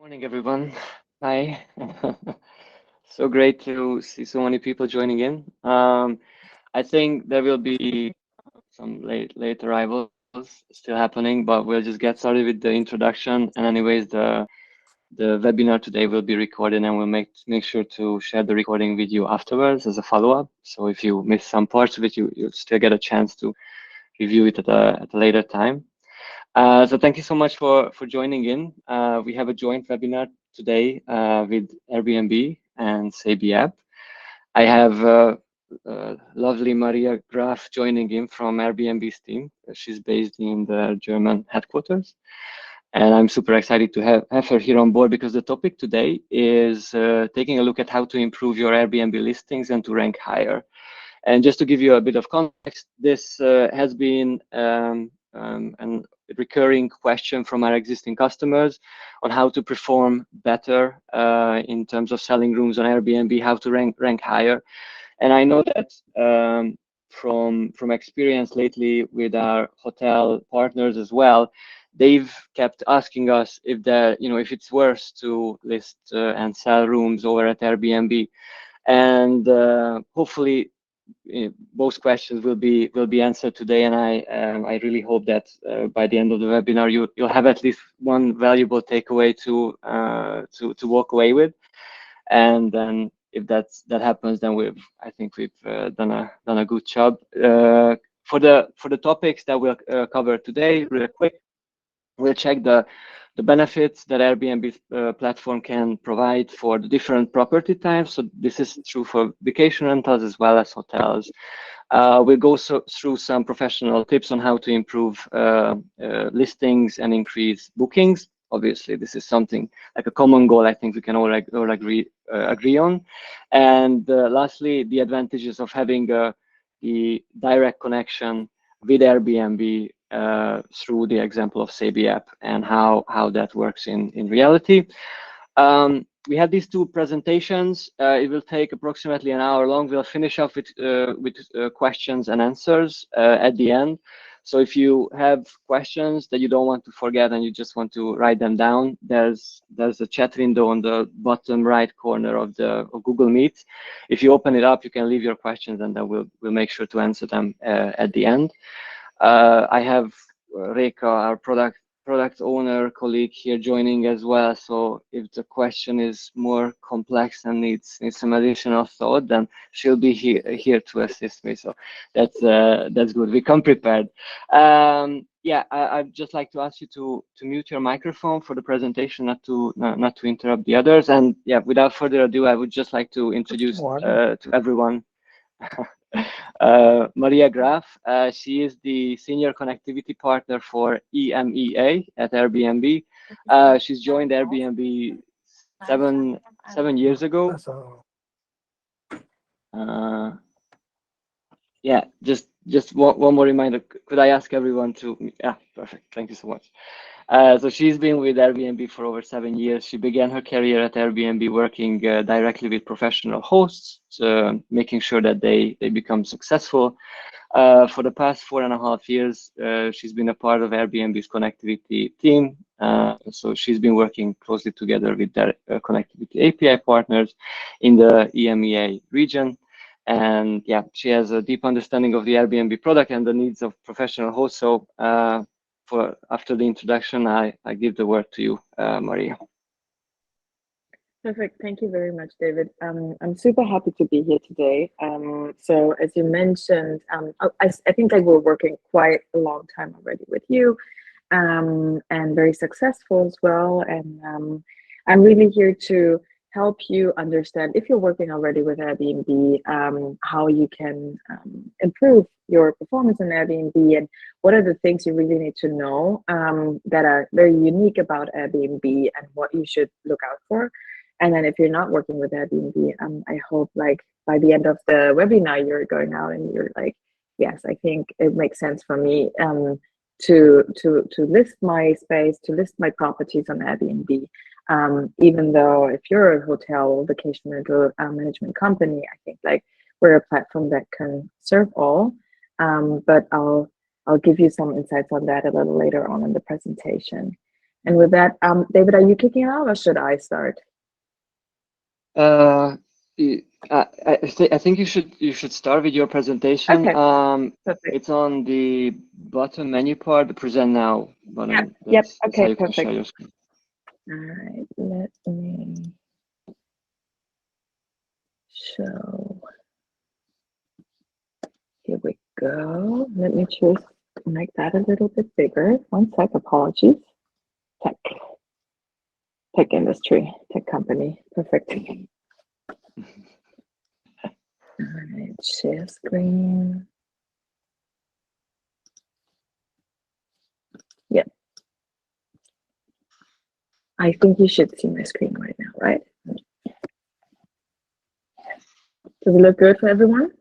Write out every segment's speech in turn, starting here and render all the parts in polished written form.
Morning, everyone. Hi. So great to see so many people joining in. I think there will be some late arrivals still happening, but we'll just get started with the introduction. And anyways, the webinar today will be recorded, and we'll make sure to share the recording with you afterwards as a follow-up. So if you miss some parts of it, you still get a chance to review it at a later time. So thank you so much for joining in. We have a joint webinar today with Airbnb and Sabi app. I have lovely Maria Graf joining in from Airbnb's team. She's based in the German headquarters. And I'm super excited to have her here on board because the topic today is taking a look at how to improve your Airbnb listings and to rank higher. And just to give you a bit of context, this has been a recurring question from our existing customers on how to perform better in terms of selling rooms on Airbnb, how to rank higher. And I know that from experience lately with our hotel partners as well, they've kept asking us if it's worth to list and sell rooms over at Airbnb. And hopefully both questions will be answered today, and I really hope that by the end of the webinar you'll have at least one valuable takeaway to walk away with, and then if that happens, then I think we've done a good job. For the topics that we'll cover today, real quick, we'll check the benefits that Airbnb platform can provide for the different property types. So this is true for vacation rentals as well as hotels. We'll go through some professional tips on how to improve listings and increase bookings. Obviously, this is something like a common goal I think we can all agree on. And lastly, the advantages of having the direct connection with Airbnb through the example of Sabi app and how that works in reality. We have these two presentations. It will take approximately an hour long. We'll finish off with questions and answers at the end. So if you have questions that you don't want to forget and you just want to write them down, there's a chat window on the bottom right corner of Google Meet. If you open it up, you can leave your questions, and then we'll make sure to answer them at the end. I have Reka, our product owner colleague, here joining as well. So if the question is more complex and needs some additional thought, then she'll be here to assist me. So that's good. We come prepared. I'd just like to ask you to mute your microphone for the presentation, not to interrupt the others. And yeah, without further ado, I would just like to introduce to everyone Maria Graf. She is the Senior Connectivity Partner for EMEA at Airbnb. She's joined Airbnb seven years ago. Yeah, just one more reminder. Could I ask everyone to? Yeah, perfect. Thank you so much. So she's been with Airbnb for over 7 years. She began her career at Airbnb working directly with professional hosts, making sure that they become successful. For the past 4.5 years, she's been a part of Airbnb's connectivity team. So she's been working closely together with their connectivity API partners in the EMEA region. And yeah, she has a deep understanding of the Airbnb product and the needs of professional hosts. So after the introduction, I give the word to you, Maria. Perfect. Thank you very much, David. I'm super happy to be here today. So as you mentioned, I think we're working quite a long time already with you, and very successful as well. And I'm really here to help you understand, if you're working already with Airbnb, how you can improve your performance in Airbnb, and what are the things you really need to know that are very unique about Airbnb and what you should look out for. And then if you're not working with Airbnb, I hope by the end of the webinar, you're going out and you're like, yes, I think it makes sense for me to list my space, to list my properties on Airbnb. Even though if you're a hotel or vacation rental management company, I think we're a platform that can serve all. But I'll give you some insights on that a little later on in the presentation. And with that, David, are you kicking off or should I start? Uh, I think you should start with your presentation. Okay, perfect. It's on the bottom menu part, the present now Yep, button. yep. That's how Okay, you can share perfect. your screen. All right, let me show. Here we go. Let me just make that a little bit bigger. One sec, apologies. Tech, tech industry, tech company. Perfect. All right, share screen. Yep. I think you should see my screen right now, right? Does it look good for everyone?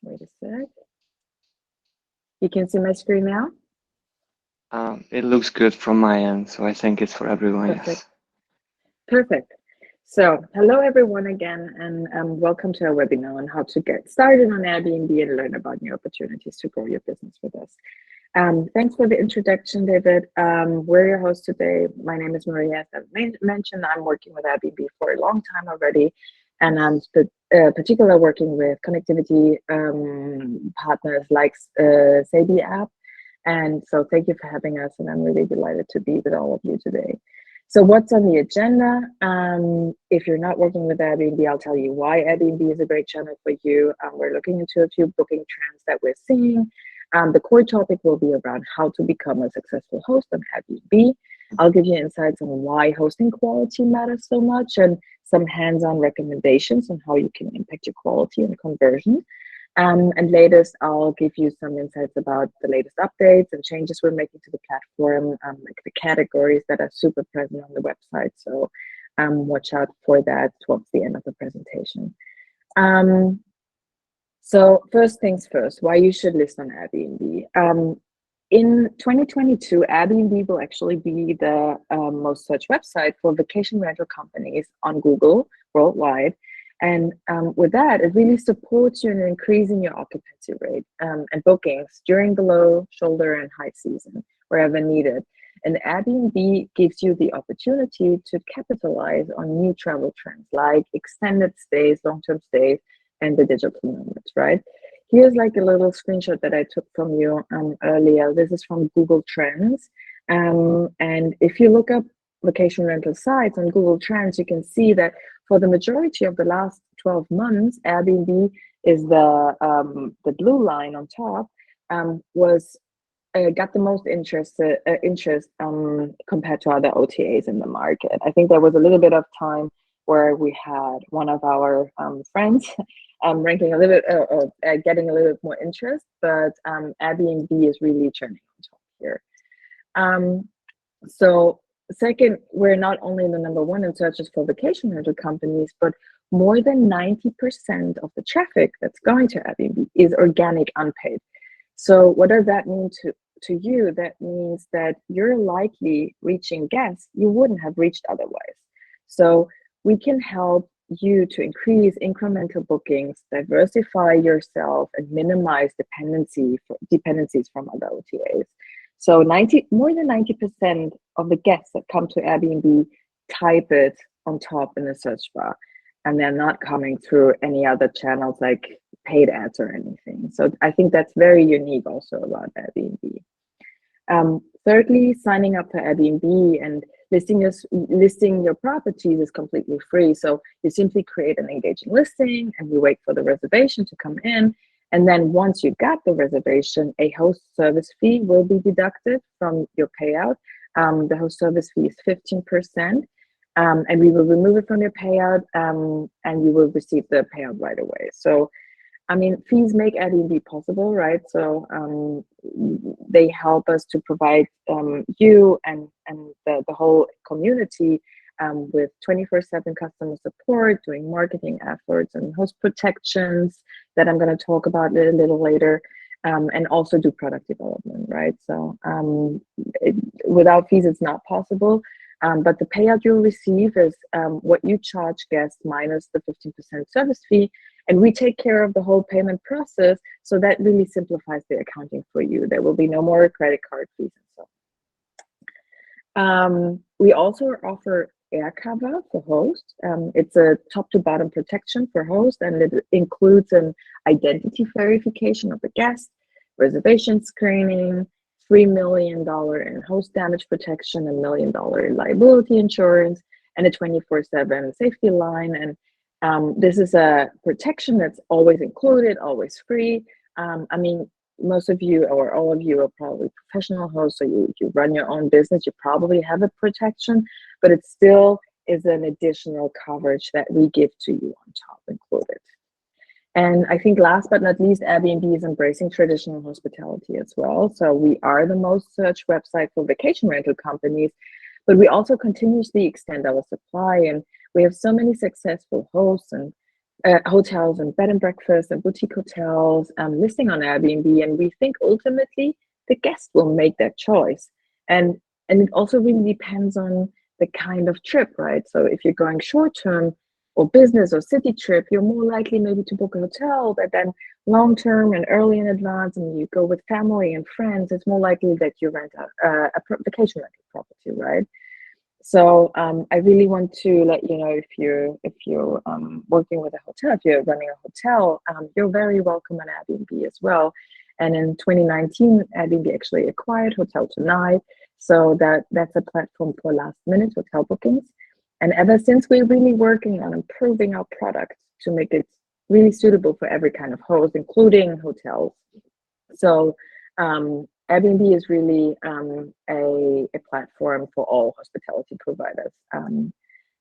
Wait a sec. You can see my screen now? It looks good from my end, so I think it's for everyone, Perfect. yes. Perfect. So, hello everyone again, and welcome to our webinar on how to get started on Airbnb and learn about new opportunities to grow your business with us. Thanks for the introduction, David. We're your hosts today. My name is Maria. As I mentioned, I'm working with Airbnb for a long time already, and I'm particularly working with connectivity partners like Sabi app. And so thank you for having us, and I'm really delighted to be with all of you today. So what's on the agenda? If you're not working with Airbnb, I'll tell you why Airbnb is a great channel for you. We're looking into a few booking trends that we're seeing. The core topic will be around how to become a successful host on Airbnb. I'll give you insights on why hosting quality matters so much and some hands-on recommendations on how you can impact your quality and conversion. And latest, I'll give you some insights about the latest updates and changes we're making to the platform, like the categories that are super present on the website. So watch out for that towards the end of the presentation. So first things first, why you should list on Airbnb. In 2022, Airbnb will actually be the most searched website for vacation rental companies on Google worldwide. And with that, it really supports you in increasing your occupancy rate and bookings during the low, shoulder, and high season, wherever needed. And Airbnb gives you the opportunity to capitalize on new travel trends like extended stays, long-term stays, and the digital nomads, right? Here's like a little screenshot that I took from you earlier. This is from Google Trends. And if you look up vacation rental sites on Google Trends, you can see that for the majority of the last 12 months, Airbnb is the blue line on top, was got the most interest compared to other OTAs in the market. I think there was a little bit of time where we had one of our friends ranking a little bit, getting a little bit more interest, but Airbnb is really turning on top here. So second, we're not only the number one in searches for vacation rental companies, but more than 90% of the traffic that's going to Airbnb is organic, unpaid. So what does that mean to you? That means that you're likely reaching guests you wouldn't have reached otherwise. So we can help you to increase incremental bookings, diversify yourself, and minimize dependencies from other OTAs. So more than 90% of the guests that come to Airbnb type it on top in the search bar, and they're not coming through any other channels like paid ads or anything. So I think that's very unique also about Airbnb. Thirdly, signing up for Airbnb and listing your properties is completely free. So you simply create an engaging listing and you wait for the reservation to come in. And then once you got the reservation, a host service fee will be deducted from your payout. The host service fee is 15%. And we will remove it from your payout, and you will receive the payout right away. So, I mean, fees make Airbnb possible, right? So they help us to provide you and the whole community with 24/7 customer support, doing marketing efforts and host protections that I'm going to talk about a little later, and also do product development, right? So without fees, it's not possible. But the payout you'll receive is what you charge guests minus the 15% service fee. And we take care of the whole payment process. So that really simplifies the accounting for you. There will be no more credit card fees and so we also offer air cover for hosts. It's a top to bottom protection for hosts, and it includes an identity verification of the guest, reservation screening, $3 million in host damage protection, $1 million liability insurance, and a 24/7 safety line. And this is a protection that's always included, always free. I mean, most of you or all of you are probably professional hosts, so you run your own business, you probably have a protection, but it still is an additional coverage that we give to you on top included. And I think last but not least, Airbnb is embracing traditional hospitality as well. So we are the most searched website for vacation rental companies, but we also continuously extend our supply, and we have so many successful hosts and hotels and bed and breakfast and boutique hotels listing on Airbnb, and we think ultimately the guest will make that choice. And it also really depends on the kind of trip, right? So if you're going short term or business or city trip, you're more likely maybe to book a hotel, but then long term and early in advance, and you go with family and friends, it's more likely that you rent a vacation rental property, right? So I really want to let you know, if you're working with a hotel, if you're running a hotel, you're very welcome on Airbnb as well. And in 2019, Airbnb actually acquired Hotel Tonight, so that's a platform for last minute hotel bookings. And ever since, we're really working on improving our product to make it really suitable for every kind of host, including hotels. So Airbnb is really a platform for all hospitality providers.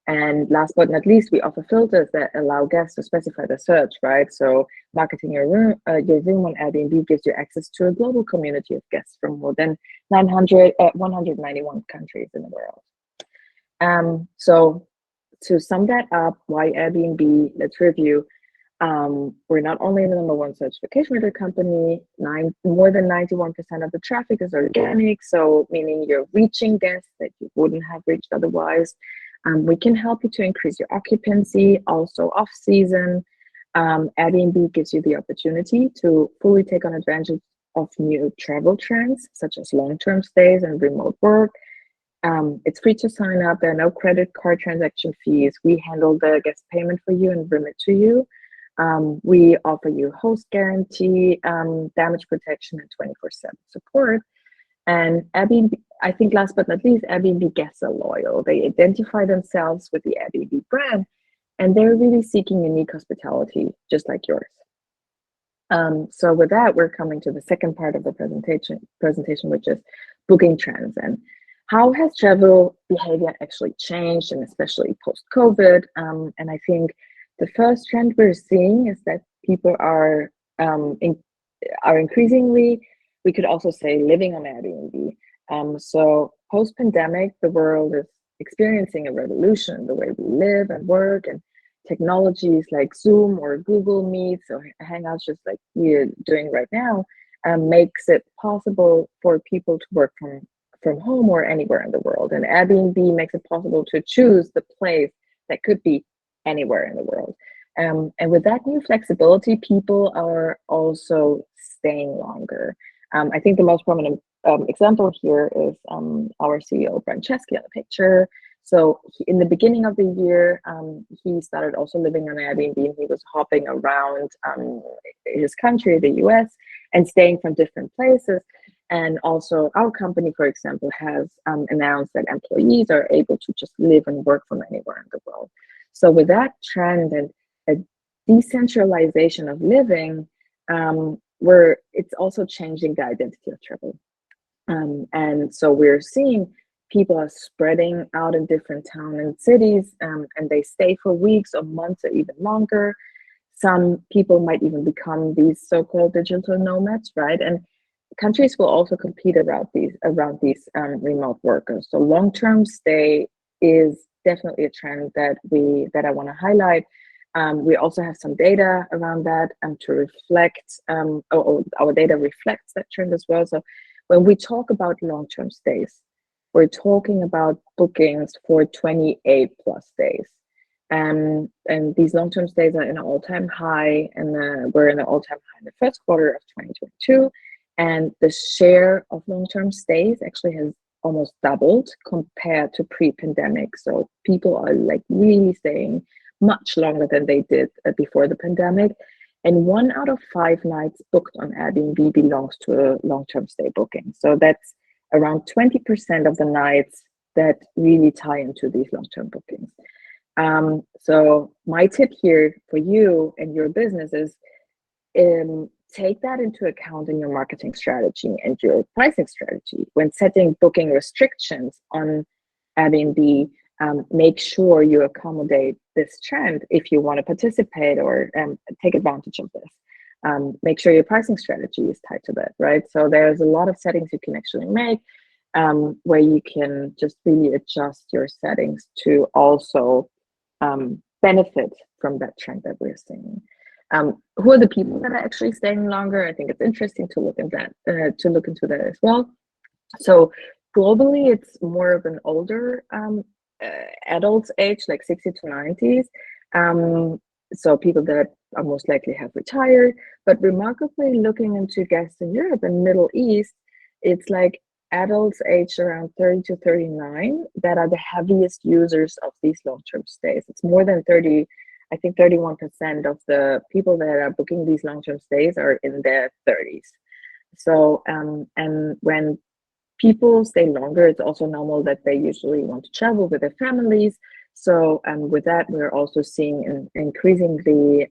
And last but not least, we offer filters that allow guests to specify the search, right? So marketing your room on Airbnb gives you access to a global community of guests from more than 191 countries in the world. So to sum that up, why Airbnb? Let's review. We're not only the number one search vacation rental company, more than 91% of the traffic is organic, so meaning you're reaching guests that you wouldn't have reached otherwise. We can help you to increase your occupancy, also off season. Airbnb gives you the opportunity to fully take on advantage of new travel trends, such as long-term stays and remote work. It's free to sign up. There are no credit card transaction fees. We handle the guest payment for you and remit to you. We offer you host guarantee, damage protection, and 24/7 support. And Airbnb, I think last but not least, Airbnb guests are loyal. They identify themselves with the Airbnb brand, and they're really seeking unique hospitality, just like yours. So with that, we're coming to the second part of the presentation, which is booking trends and how has travel behavior actually changed, and especially post-COVID. And I think the first trend we're seeing is that people are increasingly, we could also say, living on Airbnb. So post-pandemic, the world is experiencing a revolution in the way we live and work, and technologies like Zoom or Google Meets or Hangouts, just like we're doing right now, makes it possible for people to work from home or anywhere in the world. And Airbnb makes it possible to choose the place that could be anywhere in the world. And with that new flexibility, people are also staying longer. I think the most prominent example here is our CEO, Franceschi, on the picture. So in the beginning of the year, he started also living on Airbnb, and he was hopping around his country, the US, and staying from different places. And also our company, for example, has announced that employees are able to just live and work from anywhere in the world. So with that trend and a decentralization of living, it's also changing the identity of travel. And so we're seeing people are spreading out in different towns and cities, and they stay for weeks or months or even longer. Some people might even become these so-called digital nomads, right? And countries will also compete around these remote workers. So long-term stay is definitely a trend that I want to highlight. We also have some data around that to reflect, our data reflects that trend as well. So when we talk about long-term stays, we're talking about bookings for 28 plus days. And these long-term stays are in an all-time high, and we're in an all-time high in the first quarter of 2022. And the share of long-term stays actually has almost doubled compared to pre-pandemic. So people are like really staying much longer than they did before the pandemic. And 1 out of 5 nights booked on Airbnb belongs to a long-term stay booking. So that's around 20% of the nights that really tie into these long-term bookings. So my tip here for you and your business is take that into account in your marketing strategy and your pricing strategy. When setting booking restrictions on Airbnb, make sure you accommodate this trend if you want to participate or take advantage of this. Make sure your pricing strategy is tied to that, right? So there's a lot of settings you can actually make where you can just really adjust your settings to also benefit from that trend that we're seeing. Who are the people that are actually staying longer? I think it's interesting to look into that as well. So globally, it's more of an older adults age, like 60 to 90s. So people that are most likely have retired. But remarkably, looking into guests in Europe and Middle East, it's like adults aged around 30 to 39 that are the heaviest users of these long-term stays. It's more than 30, I think 31% of the people that are booking these long-term stays are in their 30s. So, and when people stay longer, it's also normal that they usually want to travel with their families. So with that, we're also seeing an increasingly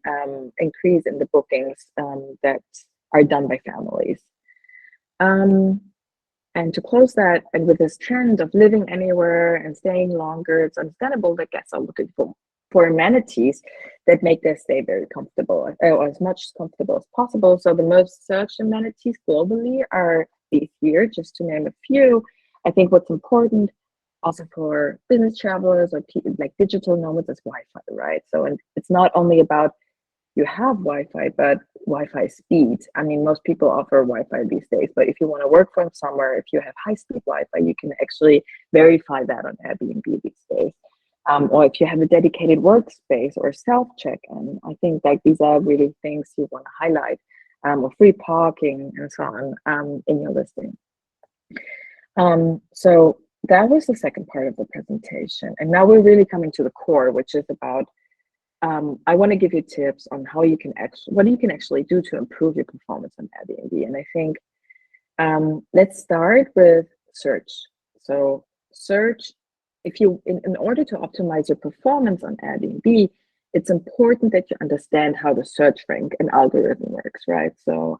increase in the bookings that are done by families. And to close that, and with this trend of living anywhere and staying longer, it's understandable that guests are looking for amenities that make their stay very comfortable, or as much comfortable as possible. So the most searched amenities globally are these here, just to name a few. I think what's important also for business travelers or like digital nomads is Wi-Fi, right? So, and it's not only about you have Wi-Fi, but Wi-Fi speed. I mean, most people offer Wi-Fi these days, but if you want to work from somewhere, if you have high-speed Wi-Fi, you can actually verify that on Airbnb these days. Or if you have a dedicated workspace or self-check-in, I think like these are really things you want to highlight, or free parking and so on in your listing. So that was the second part of the presentation. And now we're really coming to the core, which is about I want to give you tips on how you can what you can actually do to improve your performance on Airbnb. And I think let's start with search. So search, if you in order to optimize your performance on Airbnb, it's important that you understand how the search rank and algorithm works, right? So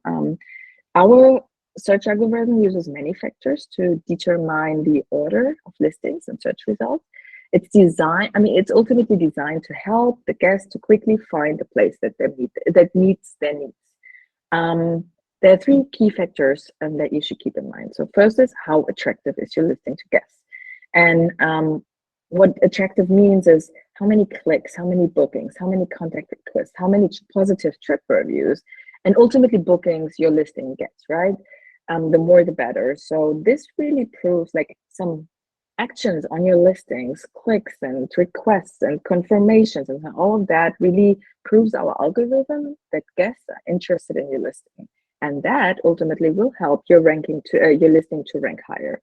our search algorithm uses many factors to determine the order of listings and search results. It's designed, I mean, it's ultimately designed to help the guest to quickly find the place that meets their needs. There are three key factors that you should keep in mind. So first is how attractive is your listing to guests? And what attractive means is how many clicks, how many bookings, how many contact requests, how many positive trip reviews, and ultimately bookings your listing gets, right? The more the better. So this really proves like some actions on your listings, clicks and requests and confirmations, and all of that really proves our algorithm that guests are interested in your listing, and that ultimately will help your ranking to your listing to rank higher.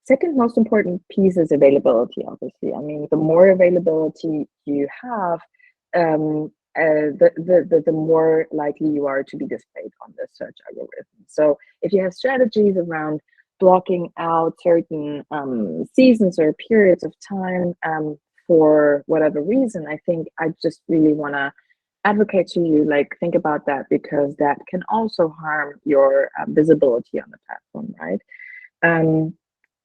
Second most important piece is availability. Obviously, I mean, the more availability you have, the more likely you are to be displayed on the search algorithm. So if you have strategies around blocking out certain seasons or periods of time for whatever reason, I think I just really want to advocate to you, like, think about that, because that can also harm your visibility on the platform, right?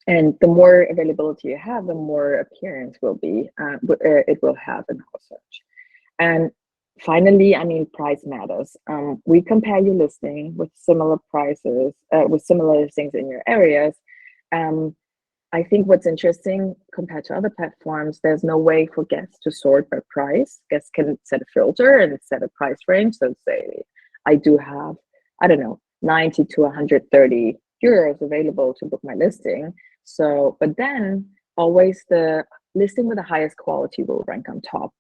And the more availability you have, the more appearance it will have in our search. And finally, I mean, price matters. We compare your listing with similar prices, with similar listings in your areas. I think what's interesting compared to other platforms, there's no way for guests to sort by price. Guests can set a filter and set a price range. So say, I do have, I don't know, 90 to 130 euros available to book my listing. So, but then always the listing with the highest quality will rank on top.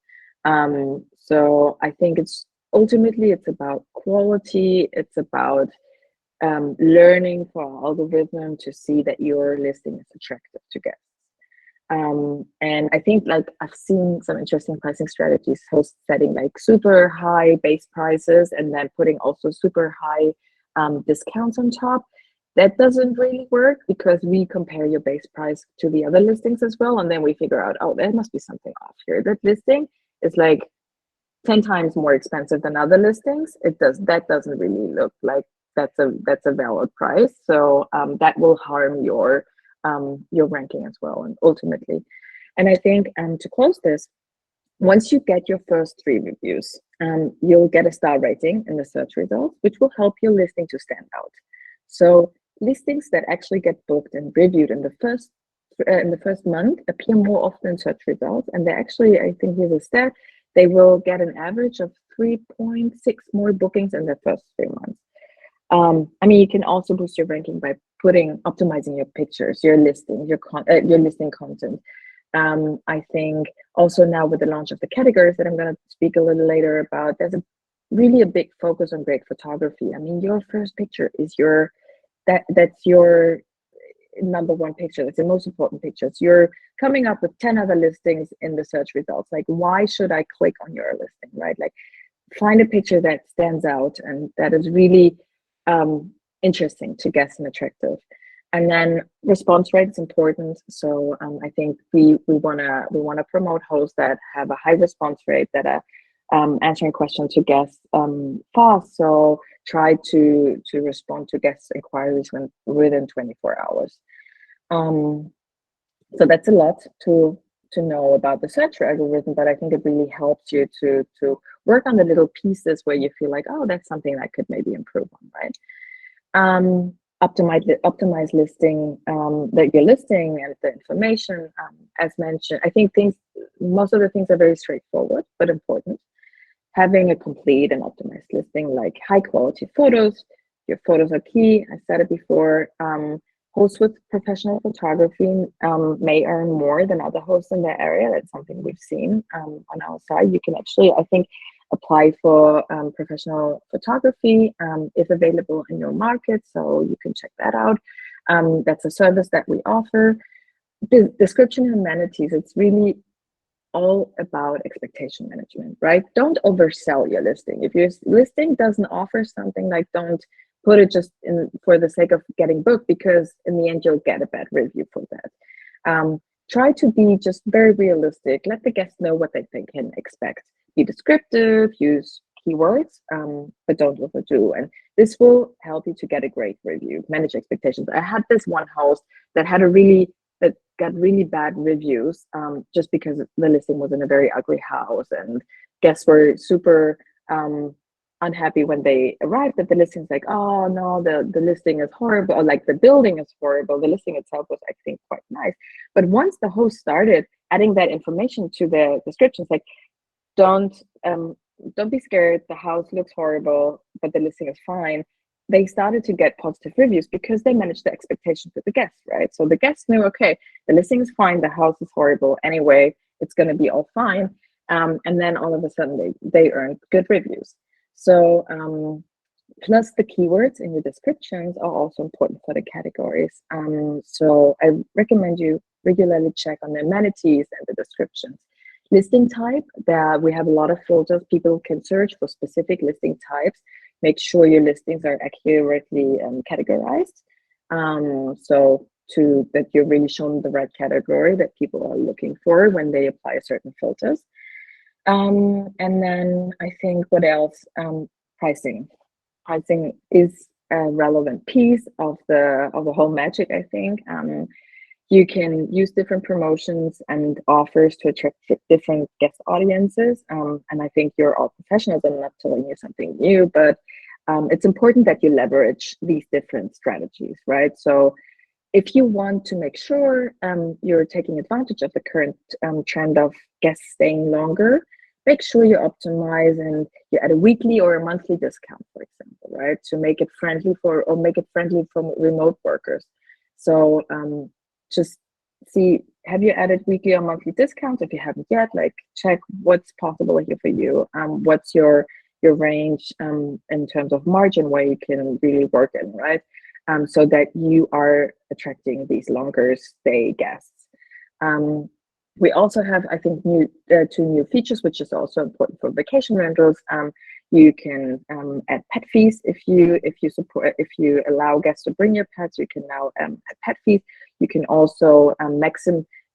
So I think it's about quality. It's about learning for our algorithm to see that your listing is attractive to guests. And I think like I've seen some interesting pricing strategies, hosts setting like super high base prices and then putting also super high discounts on top. That doesn't really work because we compare your base price to the other listings as well. And then we figure out, oh, there must be something off here. That listing is like 10 times more expensive than other listings. That doesn't really look like that's a valid price. So that will harm your ranking as well, and ultimately. And I think to close this, once you get your first 3 reviews, you'll get a star rating in the search results, which will help your listing to stand out. So listings that actually get booked and reviewed in the first month appear more often in search results, and they actually, I think here's a stat, they will get an average of 3.6 more bookings in the first 3 months. I mean, you can also boost your ranking by optimizing your pictures, your listings, your listing content. I think also now with the launch of the categories that I'm going to speak a little later about, there's really a big focus on great photography. I mean, your first picture is that's your number one picture. That's the most important pictures. You're coming up with 10 other listings in the search results. Like, why should I click on your listing, right? Like, find a picture that stands out and that is really interesting to guests and attractive. And then response rate is important. So I think we wanna promote hosts that have a high response rate, that are answering questions to guests fast. So try to respond to guests' inquiries within 24 hours. So that's a lot to know about the search algorithm, but I think it really helps you to work on the little pieces where you feel like, oh, that's something that could maybe improve on, right? Optimize listing that you're listing and the information. As mentioned, I think most of the things are very straightforward but important. Having a complete and optimized listing, like high quality photos. Your photos are key. I said it before. Hosts with professional photography may earn more than other hosts in their area. That's something we've seen on our side. You can actually, I think, apply for professional photography if available in your market. So you can check that out. That's a service that we offer. The description and amenities, it's really all about expectation management, right? Don't oversell your listing. If your listing doesn't offer something, like, don't put it just in for the sake of getting booked, because in the end you'll get a bad review for that. Try to be just very realistic. Let the guests know what they can expect. Be descriptive, use keywords, but don't overdo. And this will help you to get a great review. Manage expectations. I had this one host that got really bad reviews just because the listing was in a very ugly house, and guests were super unhappy when they arrived at the listing. It's like, oh no, the listing is horrible, or like the building is horrible. The listing itself was, I think, quite nice. But once the host started adding that information to the descriptions, like, don't be scared, the house looks horrible, but the listing is fine. They started to get positive reviews because they managed the expectations with the guests, right? So the guests knew, okay, the listing is fine, the house is horrible anyway, it's going to be all fine. And then all of a sudden they earned good reviews. So plus the keywords in your descriptions are also important for the categories. So I recommend you regularly check on the amenities and the descriptions. Listing type, we have a lot of filters. People can search for specific listing types. Make sure your listings are accurately categorized. So that you're really shown the right category that people are looking for when they apply certain filters. And then I think, what else? Pricing. Pricing is a relevant piece of the whole magic, I think. You can use different promotions and offers to attract different guest audiences. And I think you're all professionals. I'm not telling you something new, but it's important that you leverage these different strategies, right? So if you want to make sure you're taking advantage of the current trend of guests staying longer, make sure you optimize and you add a weekly or a monthly discount, for example, right? To make it friendly for remote workers. So just see, have you added weekly or monthly discounts? If you haven't yet, like check what's possible here for you. What's your range in terms of margin where you can really work in, right? So that you are attracting these longer stay guests. Um, we also have, I think, two new features, which is also important for vacation rentals. You can add pet fees if you allow guests to bring your pets. You can now add pet fees. You can also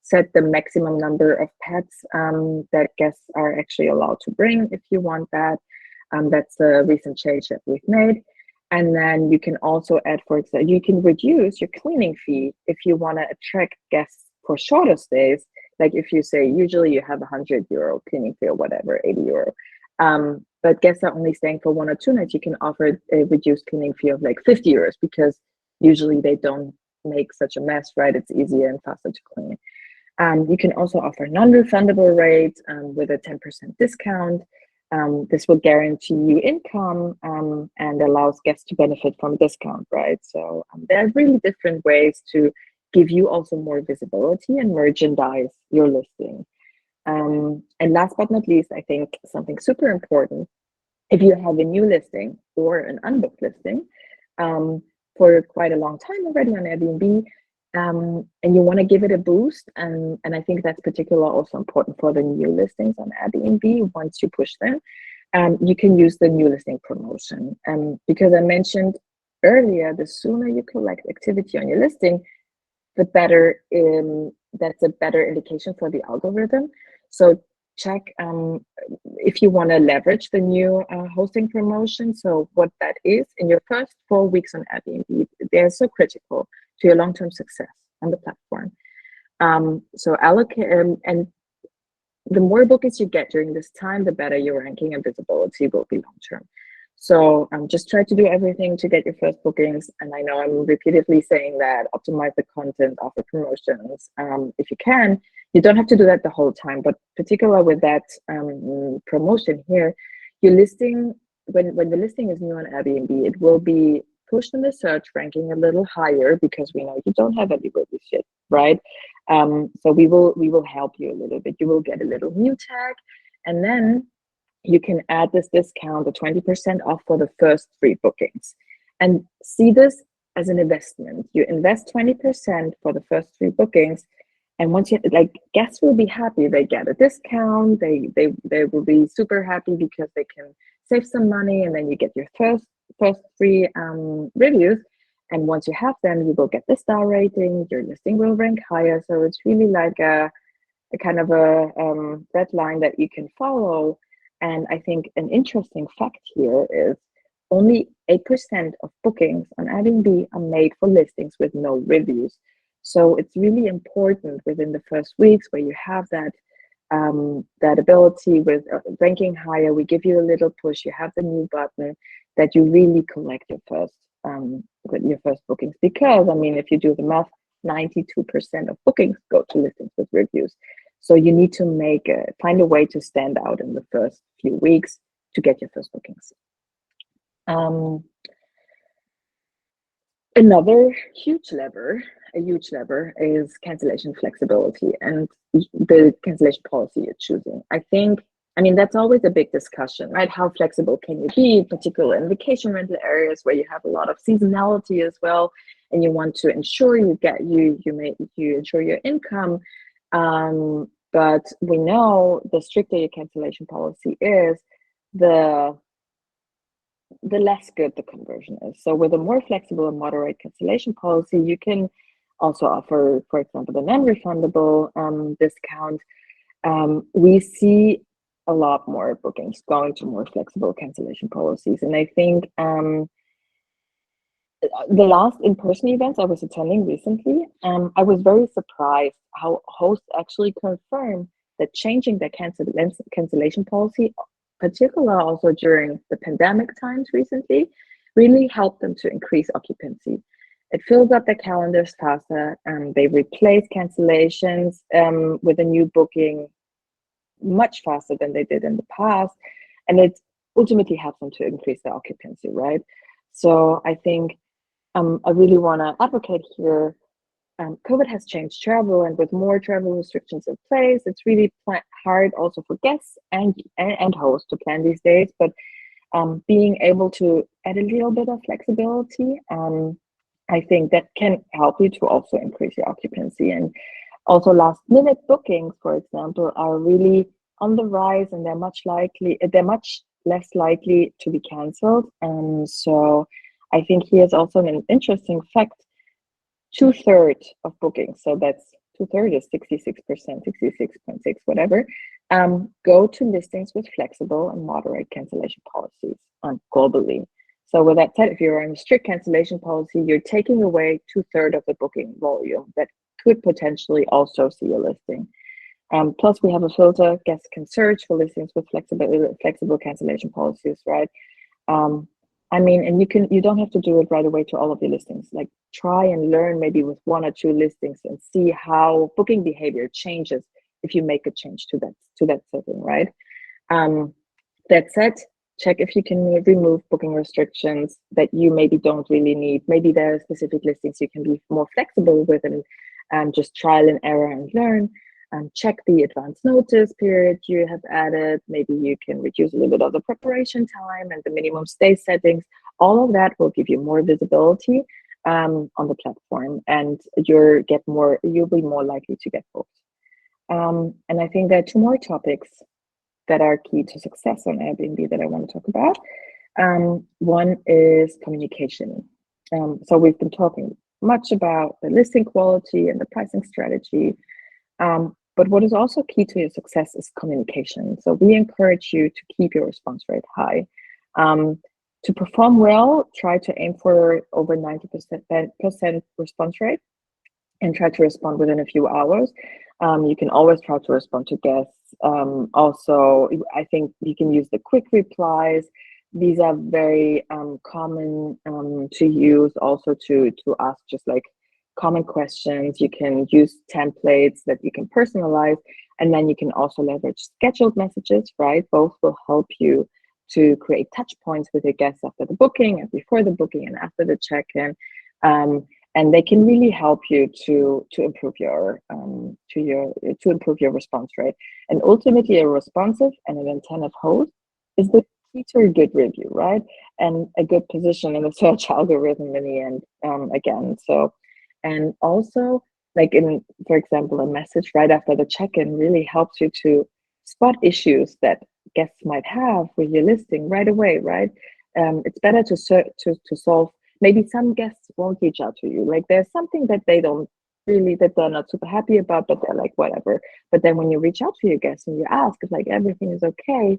set the maximum number of pets that guests are actually allowed to bring if you want that. That's a recent change that we've made. And then you can also add, for example, you can reduce your cleaning fee if you want to attract guests for shorter stays. Like if you say usually you have €100 cleaning fee or whatever, €80. But guests are only staying for 1 or 2 nights, you can offer a reduced cleaning fee of like €50 because usually they don't make such a mess, right? It's easier and faster to clean. You can also offer non-refundable rates with a 10% discount. This will guarantee you income and allows guests to benefit from a discount, right? So there are really different ways to give you also more visibility and merchandise your listing. And last but not least, I think something super important, if you have a new listing or an unbooked listing for quite a long time already on Airbnb, and you want to give it a boost, and I think that's particularly also important for the new listings on Airbnb. Once you push them, you can use the new listing promotion. Because I mentioned earlier, the sooner you collect activity on your listing, the better. That's a better indication for the algorithm. So check if you want to leverage the new hosting promotion. So what that is in your first 4 weeks on Airbnb, they're so critical to your long-term success on the platform. So allocate and the more bookings you get during this time, the better your ranking and visibility will be long-term. So just try to do everything to get your first bookings. And I know I'm repeatedly saying that optimize the content, offer promotions if you can. You don't have to do that the whole time, but particular with that promotion here, your listing, when the listing is new on Airbnb, it will be pushed in the search ranking a little higher because we know you don't have any reviews yet, right? So we will help you a little bit. You will get a little new tag, and then you can add this discount, the 20% off for the first 3 bookings, and see this as an investment. You invest 20% for the first 3 bookings, and once you like, guests will be happy. They get a discount. They will be super happy because they can save some money, and then you get your first 3 reviews. And once you have them, you will get the star rating. Your listing will rank higher. So it's really like a kind of a red line that you can follow. And I think an interesting fact here is only 8% of bookings on Airbnb are made for listings with no reviews. So it's really important within the first weeks where you have that that ability with ranking higher. We give you a little push. You have the new button that you really collect your first bookings, because I mean, if you do the math, 92% of bookings go to listings with reviews. So you need to find a way to stand out in the first few weeks to get your first bookings. Another a huge lever is cancellation flexibility and the cancellation policy you're choosing. I mean, that's always a big discussion, right? How flexible can you be, particularly in vacation rental areas where you have a lot of seasonality as well, and you want to ensure you ensure your income. But we know the stricter your cancellation policy is, the less good the conversion is. So with a more flexible and moderate cancellation policy, you can also offer, for example, the non-refundable discount. We see a lot more bookings going to more flexible cancellation policies. And I think the last in-person events I was attending recently, I was very surprised how hosts actually confirmed that changing their cancellation policy, particularly also during the pandemic times recently, really helped them to increase occupancy. It fills up their calendars faster, and they replace cancellations with a new booking much faster than they did in the past, and it ultimately helps them to increase their occupancy, right? So I think I really want to advocate here COVID has changed travel, and with more travel restrictions in place, it's really hard also for guests and hosts to plan these days. But being able to add a little bit of flexibility, I think that can help you to also increase your occupancy. And also, last minute bookings, for example, are really on the rise, and they're much less likely to be cancelled. So I think here's also an interesting fact: two-thirds of bookings, so that's two-thirds is 66%, 66.6, whatever, go to listings with flexible and moderate cancellation policies globally. So with that said, if you're in a strict cancellation policy, you're taking away two-thirds of the booking volume that could potentially also see a listing. Plus, we have a filter: guests can search for listings with flexible cancellation policies, right? Um, I mean, and you don't have to do it right away to all of your listings. Like, try and learn maybe with one or two listings and see how booking behavior changes if you make a change to that setting, right? Um, that said, check if you can remove booking restrictions that you maybe don't really need. Maybe there are specific listings you can be more flexible with, and just trial and error and learn. Check the advance notice period you have added. Maybe you can reduce a little bit of the preparation time and the minimum stay settings. All of that will give you more visibility on the platform, and you'll be more likely to get booked. And I think there are two more topics that are key to success on Airbnb that I want to talk about. One is communication. So we've been talking much about the listing quality and the pricing strategy. But what is also key to your success is communication. So we encourage you to keep your response rate high. To perform well, try to aim for over 90% response rate and try to respond within a few hours. You can always try to respond to guests. Also, I think you can use the quick replies. These are very common to use also to ask just like common questions. You can use templates that you can personalize, and then you can also leverage scheduled messages, right? Both will help you to create touch points with your guests after the booking and before the booking and after the check-in. And they can really help you to improve your improve your response rate. And ultimately, a responsive and an attentive host is the key to a good review, right? And a good position in the search algorithm in the end. Again, so and also like for example, a message right after the check-in really helps you to spot issues that guests might have with your listing right away, right? It's better to solve. Maybe some guests won't reach out to you. Like there's something that that they're not super happy about, but they're like, whatever. But then when you reach out to your guests and you ask if like everything is okay,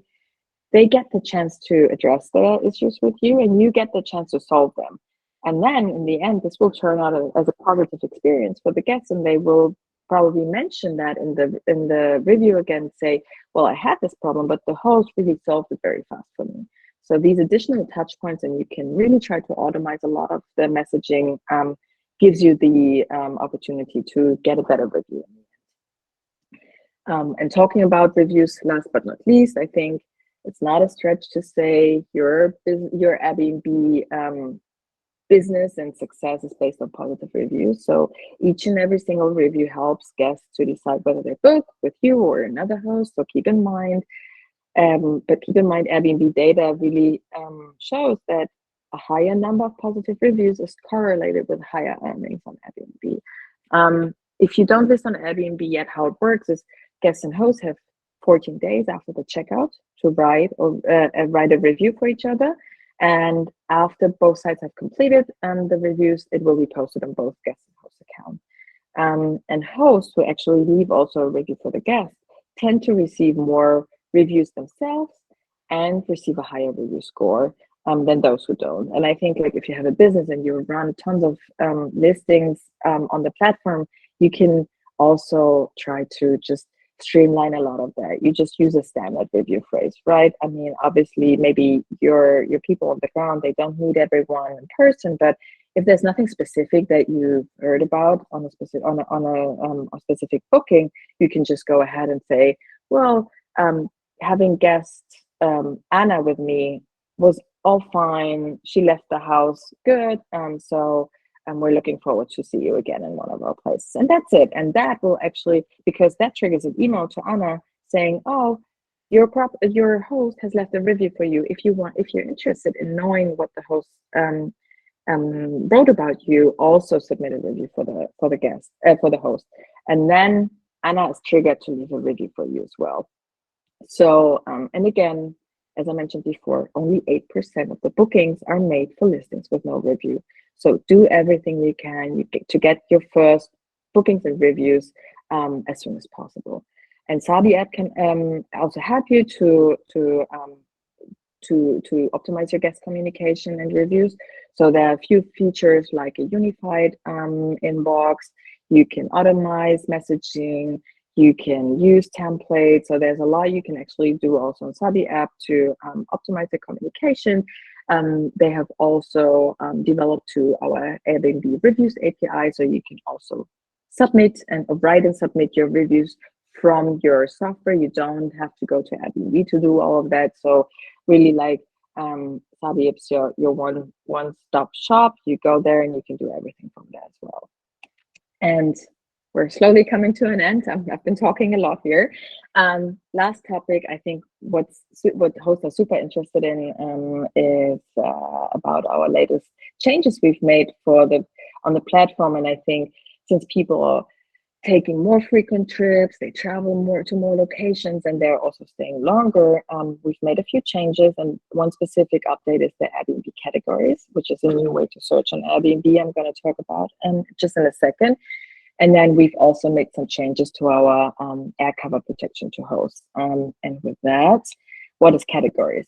they get the chance to address their issues with you, and you get the chance to solve them. And then in the end, this will turn out as a positive experience for the guests, and they will probably mention that in the review again, say, well, I had this problem, but the host really solved it very fast for me. So these additional touch points, and you can really try to automate a lot of the messaging, gives you the opportunity to get a better review. And talking about reviews, last but not least, I think it's not a stretch to say your Airbnb business and success is based on positive reviews. So each and every single review helps guests to decide whether they book with you or another host. So keep in mind, Airbnb data really shows that a higher number of positive reviews is correlated with higher earnings on Airbnb. If you don't list on Airbnb yet, how it works is guests and hosts have 14 days after the checkout to write a review for each other. And after both sides have completed the reviews, it will be posted on both guest and host account. And hosts who actually leave also a review for the guests tend to receive more reviews themselves and receive a higher review score than those who don't. And I think like if you have a business and you run tons of listings on the platform, you can also try to just streamline a lot of that. You just use a standard review phrase, right? I mean, obviously, maybe your people on the ground, they don't meet everyone in person, but if there's nothing specific that you heard about on a specific a specific booking, you can just go ahead and say, well, having guest Anna with me was all fine. She left the house good. So we're looking forward to see you again in one of our places. And that's it. And that will actually, because that triggers an email to Anna saying, oh, your host has left a review for you. If you're interested in knowing what the host wrote about you, also submit a review for the guest, for the host. And then Anna is triggered to leave a review for you as well. So, and again, as I mentioned before, only 8% of the bookings are made for listings with no review. So do everything you can to get your first bookings and reviews as soon as possible. And Sabi app can also help you to optimize your guest communication and reviews. So there are a few features like a unified inbox. You can automate messaging. You can use templates. So there's a lot you can actually do also on Sabi app to optimize the communication. They have also developed to our Airbnb reviews API, so you can also submit and write and submit your reviews from your software. You don't have to go to Airbnb to do all of that. So really, like Sabi app's your one-stop shop. You go there and you can do everything from there as well. And we're slowly coming to an end. I've been talking a lot here. Last topic, I think what hosts are super interested in is about our latest changes we've made on the platform. And I think since people are taking more frequent trips, they travel more to more locations, and they're also staying longer, we've made a few changes. And one specific update is the Airbnb categories, which is a new way to search on Airbnb. I'm going to talk about just in a second. And then we've also made some changes to our air cover protection to hosts. And with that, what is categories?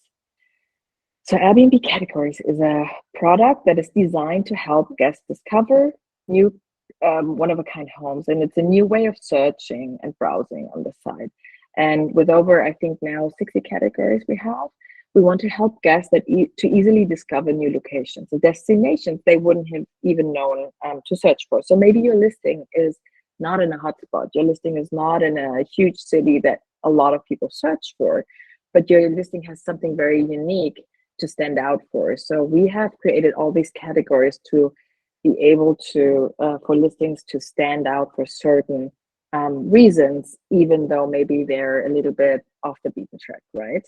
So Airbnb categories is a product that is designed to help guests discover new one-of-a-kind homes. And it's a new way of searching and browsing on the site. And with over, I think now 60 categories we want to help guests to easily discover new locations and destinations they wouldn't have even known to search for. So maybe your listing is not in a hotspot. Your listing is not in a huge city that a lot of people search for, but your listing has something very unique to stand out for. So we have created all these categories to be able to, for listings to stand out for certain reasons, even though maybe they're a little bit off the beaten track, right?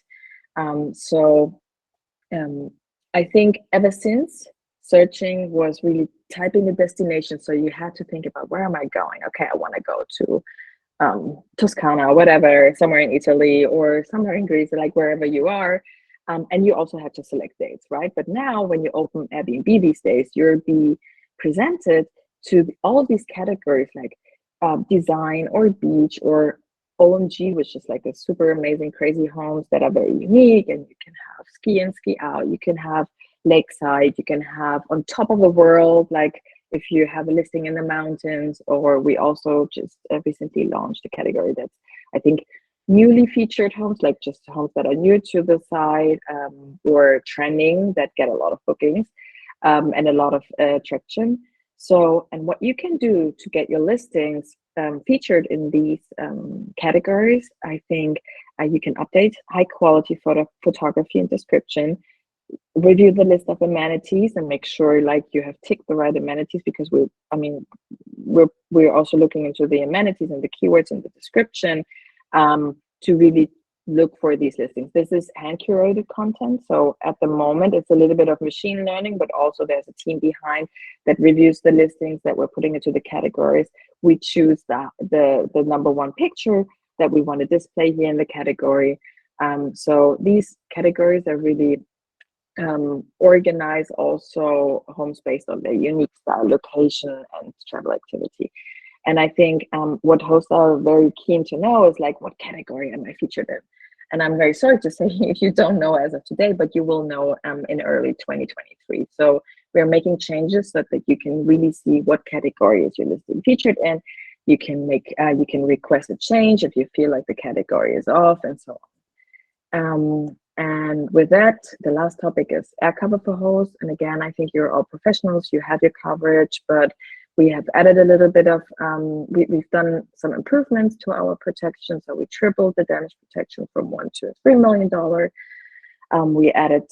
I think ever since searching was really typing the destination, so you had to think about, where am I going? Okay, I want to go to Toscana, whatever, somewhere in Italy or somewhere in Greece, like wherever you are. And you also have to select dates, right? But now when you open Airbnb these days, you'll be presented to all of these categories like design or beach or OMG, which is like a super amazing, crazy homes that are very unique. And you can have ski in, ski out. You can have lakeside. You can have on top of the world, like if you have a listing in the mountains. Or we also just recently launched a category that's, I think, newly featured homes, like just homes that are new to the site or trending that get a lot of bookings and a lot of traction. So, and what you can do to get your listings featured in these categories, I think you can update high quality photography and description, review the list of amenities and make sure like you have ticked the right amenities, because we're also looking into the amenities and the keywords in the description to really look for these listings. This is hand curated content. So at the moment, it's a little bit of machine learning, but also there's a team behind that reviews the listings that we're putting into the categories. We choose the number one picture that we want to display here in the category. So these categories are really organize also homes based on their unique style, location, and travel activity. And I think what hosts are very keen to know is like, what category am I featured in? And I'm very sorry to say if you don't know as of today, but you will know in early 2023. So we're making changes so that you can really see what category is your listing featured in. You can you can request a change if you feel like the category is off, and so on. And with that, the last topic is air cover for hosts. And again, I think you're all professionals, you have your coverage, but we have added a little bit of, we've done some improvements to our protection. So we tripled the damage protection from $1 to $3 million. We added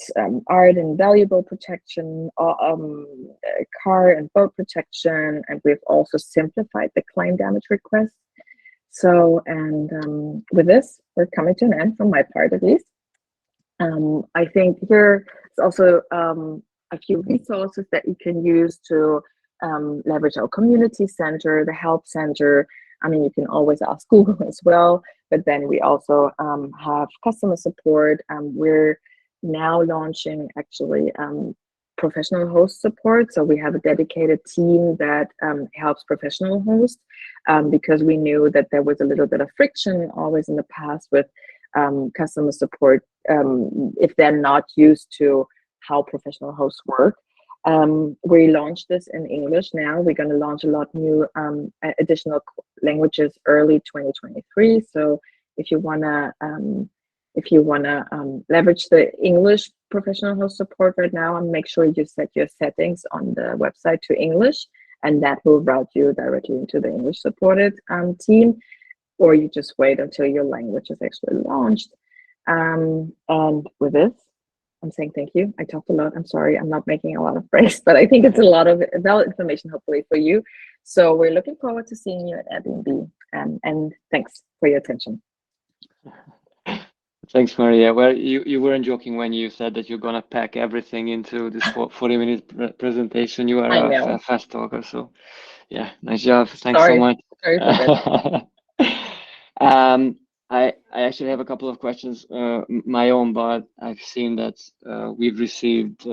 art and valuable protection, car and boat protection, and we've also simplified the claim damage request. So, and with this, we're coming to an end from my part at least. I think here is also a few resources that you can use to leverage our community center, the help center. I mean, you can always ask Google as well, but then we also have customer support. We're now launching actually professional host support. So we have a dedicated team that helps professional hosts because we knew that there was a little bit of friction always in the past with customer support if they're not used to how professional hosts work. We launched this in English now. We're going to launch a lot new additional languages early 2023. So if you wanna leverage the English professional host support right now, and make sure you set your settings on the website to English, and that will route you directly into the English supported team, or you just wait until your language is actually launched. And with this, I'm saying thank you. I talked a lot. I'm sorry. I'm not making a lot of praise, but I think it's a lot of valid information, hopefully, for you. So we're looking forward to seeing you at Airbnb. And thanks for your attention. Thanks, Maria. Well, you weren't joking when you said that you're gonna pack everything into this 40-minute presentation. You I are a know. fast talker, so yeah, nice job. Thanks so Sorry. much. Sorry for that. Um, I actually have a couple of questions my own, but I've seen that we've received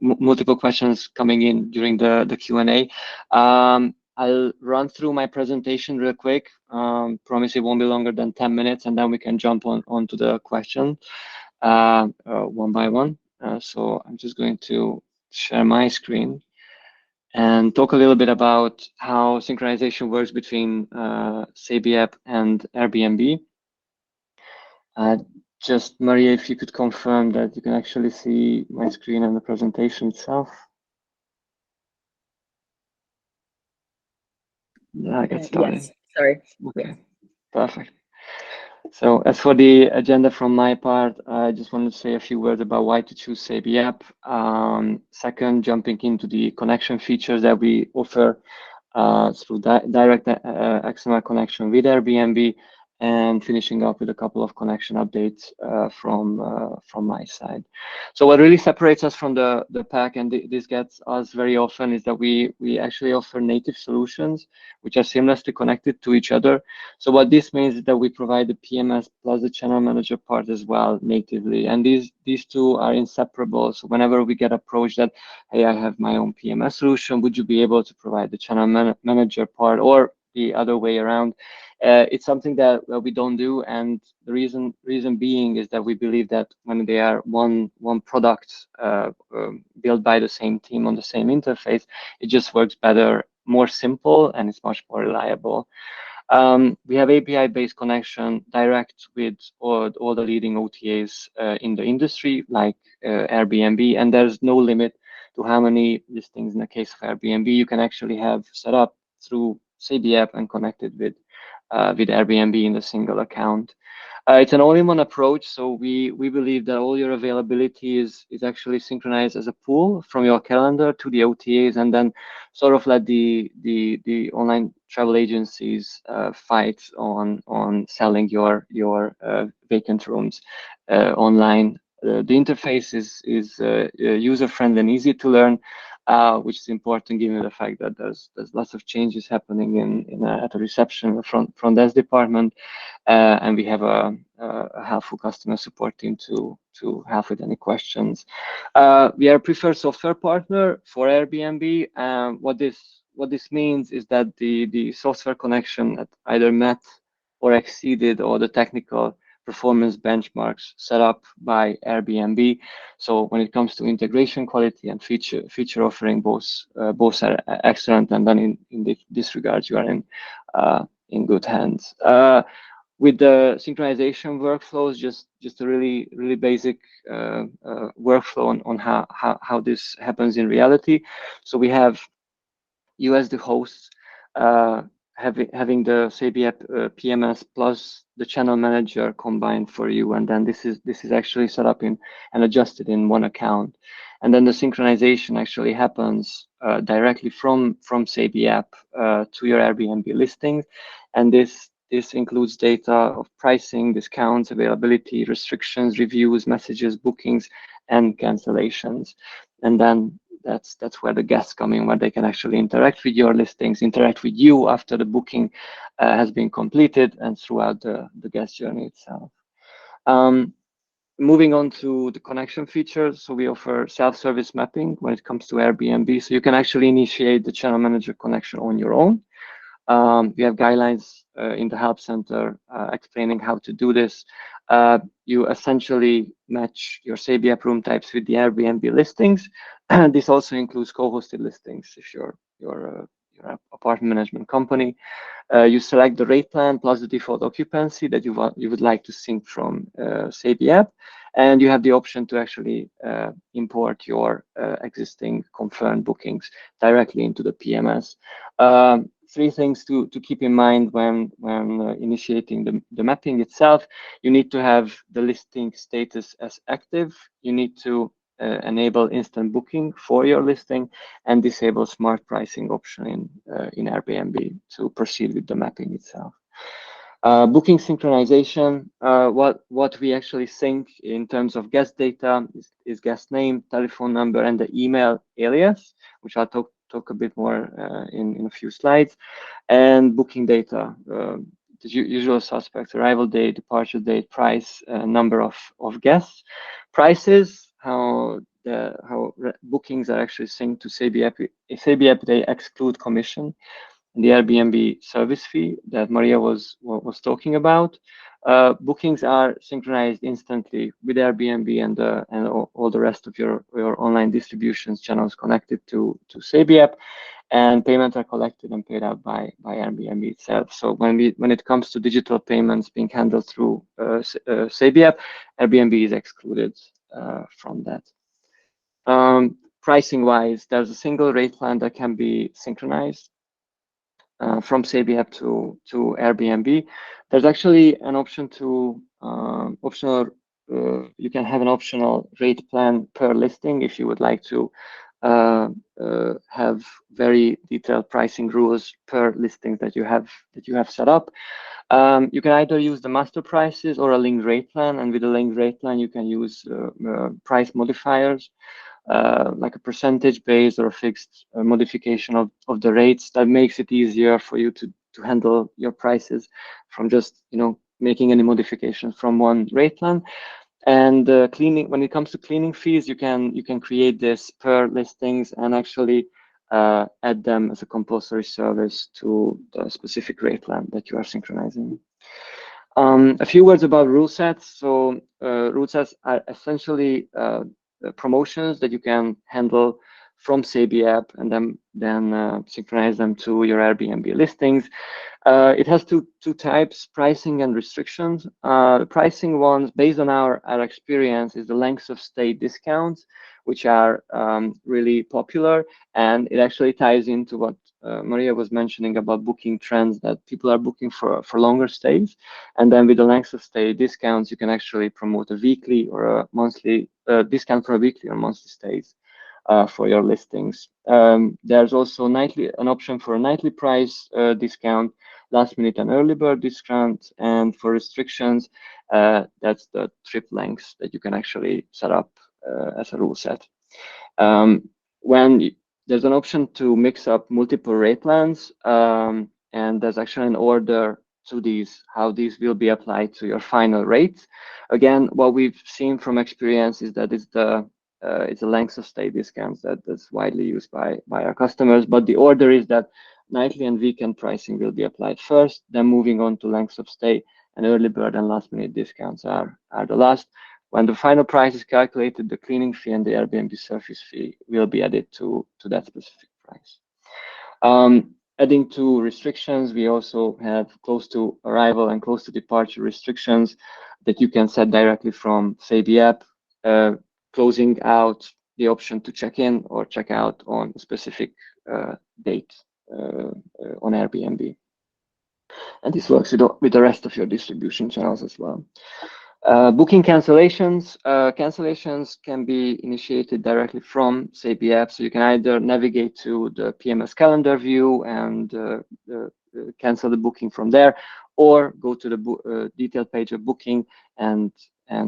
multiple questions coming in during the Q&A. I'll run through my presentation real quick. Promise it won't be longer than 10 minutes, and then we can jump onto the question one by one. So I'm just going to share my screen and talk a little bit about how synchronization works between Sabiapp and Airbnb. Just Maria, if you could confirm that you can actually see my screen and the presentation itself. Yeah, I get started. Yes. Sorry. Okay, Yes. perfect. So as for the agenda from my part, I just wanted to say a few words about why to choose Sabiapp. Second, jumping into the connection features that we offer through direct XML connection with Airbnb, and finishing up with a couple of connection updates from my side. So what really separates us from the pack, and this gets us very often, is that we actually offer native solutions which are seamlessly connected to each other. So what this means is that we provide the PMS plus the channel manager part as well natively, and these two are inseparable. So whenever we get approached that, hey, I have my own PMS solution, would you be able to provide the channel manager part, or the other way around? It's something that we don't do, and the reason being is that we believe that when they are one product built by the same team on the same interface, it just works better, more simple, and it's much more reliable. We have API-based connection direct with all the leading OTAs in the industry, like Airbnb, and there's no limit to how many listings in the case of Airbnb you can actually have set up through Sabiapp and connected with Airbnb in a single account. It's an all-in-one approach, so we believe that all your availability is actually synchronized as a pool from your calendar to the OTAs, and then sort of let the online travel agencies fight on selling your vacant rooms online. The interface is user-friendly and easy to learn, which is important given the fact that there's lots of changes happening at the reception front desk department, and we have a helpful customer support team to help with any questions. We are a preferred software partner for Airbnb. What this means is that the software connection that either met or exceeded all the technical performance benchmarks set up by Airbnb. So when it comes to integration quality and feature offering, both are excellent, and then in this regard, you are in good hands. With the synchronization workflows, just a really basic workflow on how this happens in reality. So we have you as the hosts having the Sabiapp PMS plus the channel manager combined for you, and then this is actually set up in and adjusted in one account, and then the synchronization actually happens directly from Sabi app to your Airbnb listings, and this includes data of pricing, discounts, availability, restrictions, reviews, messages, bookings, and cancellations. And then that's where the guests come in, where they can actually interact with your listings, interact with you after the booking has been completed, and throughout the guest journey itself. Um, Moving on to the connection features, so we offer self-service mapping when it comes to Airbnb, so you can actually initiate the channel manager connection on your own. We have guidelines in the help center explaining how to do this. You essentially match your Sabi app room types with the Airbnb listings. This also includes co-hosted listings if you're an apartment management company. You select the rate plan plus the default occupancy that you would like to sync from Sabi app, and you have the option to actually import your existing confirmed bookings directly into the PMS. Three things to keep in mind when initiating the mapping itself. You need to have the listing status as active. You need to enable instant booking for your listing, and disable smart pricing option in Airbnb to proceed with the mapping itself. Booking synchronization, what we actually sync in terms of guest data is guest name, telephone number, and the email alias, which I'll talk a bit more in a few slides, and booking data, the usual suspects: arrival date, departure date, price, number of guests, prices, how bookings are actually synced to Sabi app. Sabi app, they exclude commission, the Airbnb service fee that Maria was talking about. Bookings are synchronized instantly with Airbnb and all the rest of your online distributions channels connected to Sabi app, and payments are collected and paid out by Airbnb itself. So when it comes to digital payments being handled through Sabi app, Airbnb is excluded from that. Pricing wise, there's a single rate plan that can be synchronized from Sabi app to Airbnb. There's actually an option to optional. You can have an optional rate plan per listing if you would like to have very detailed pricing rules per listing that you have set up. You can either use the master prices or a linked rate plan, and with a linked rate plan, you can use price modifiers like a percentage based or a fixed modification of the rates. That makes it easier for you to handle your prices from just making any modifications from one rate plan. And cleaning, when it comes to cleaning fees, you can create this per listings and actually add them as a compulsory service to the specific rate plan that you are synchronizing. A few words about rule sets. So rule sets are essentially promotions that you can handle from Sabi app and then synchronize them to your Airbnb listings. It has two types: pricing and restrictions. The pricing ones, based on our experience, is the length of stay discounts, which are really popular, and it actually ties into what Maria was mentioning about booking trends, that people are booking for longer stays, and then with the length of stay discounts, you can actually promote a weekly or a monthly discount for a weekly or monthly stays for your listings. There's also an option for a nightly price discount, last minute and early bird discount, and for restrictions, that's the trip lengths that you can actually set up as a rule set. When there's an option to mix up multiple rate plans, and there's actually an order to how these will be applied to your final rates. Again, what we've seen from experience is that it's the length of stay discounts that's widely used by our customers, but the order is that nightly and weekend pricing will be applied first, then moving on to lengths of stay, and early bird and last minute discounts are the last. When the final price is calculated, the cleaning fee and the Airbnb service fee will be added to that specific price. Adding to restrictions, we also have close to arrival and close to departure restrictions that you can set directly from Sabi app, closing out the option to check in or check out on a specific date on Airbnb. And this works with the rest of your distribution channels as well. Booking cancellations. Cancellations can be initiated directly from SABI app. So you can either navigate to the PMS calendar view and cancel the booking from there, or go to the detailed page of booking and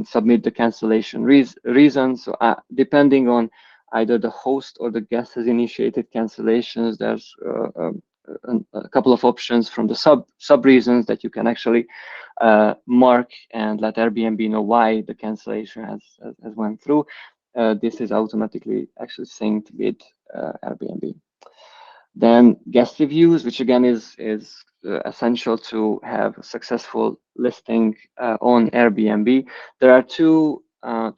submit the cancellation reason. So depending on either the host or the guest has initiated cancellations, there's a couple of options from the sub reasons that you can actually mark and let Airbnb know why the cancellation has went through. This is automatically actually synced with Airbnb. Then guest reviews, which again is essential to have a successful listing on Airbnb. There are two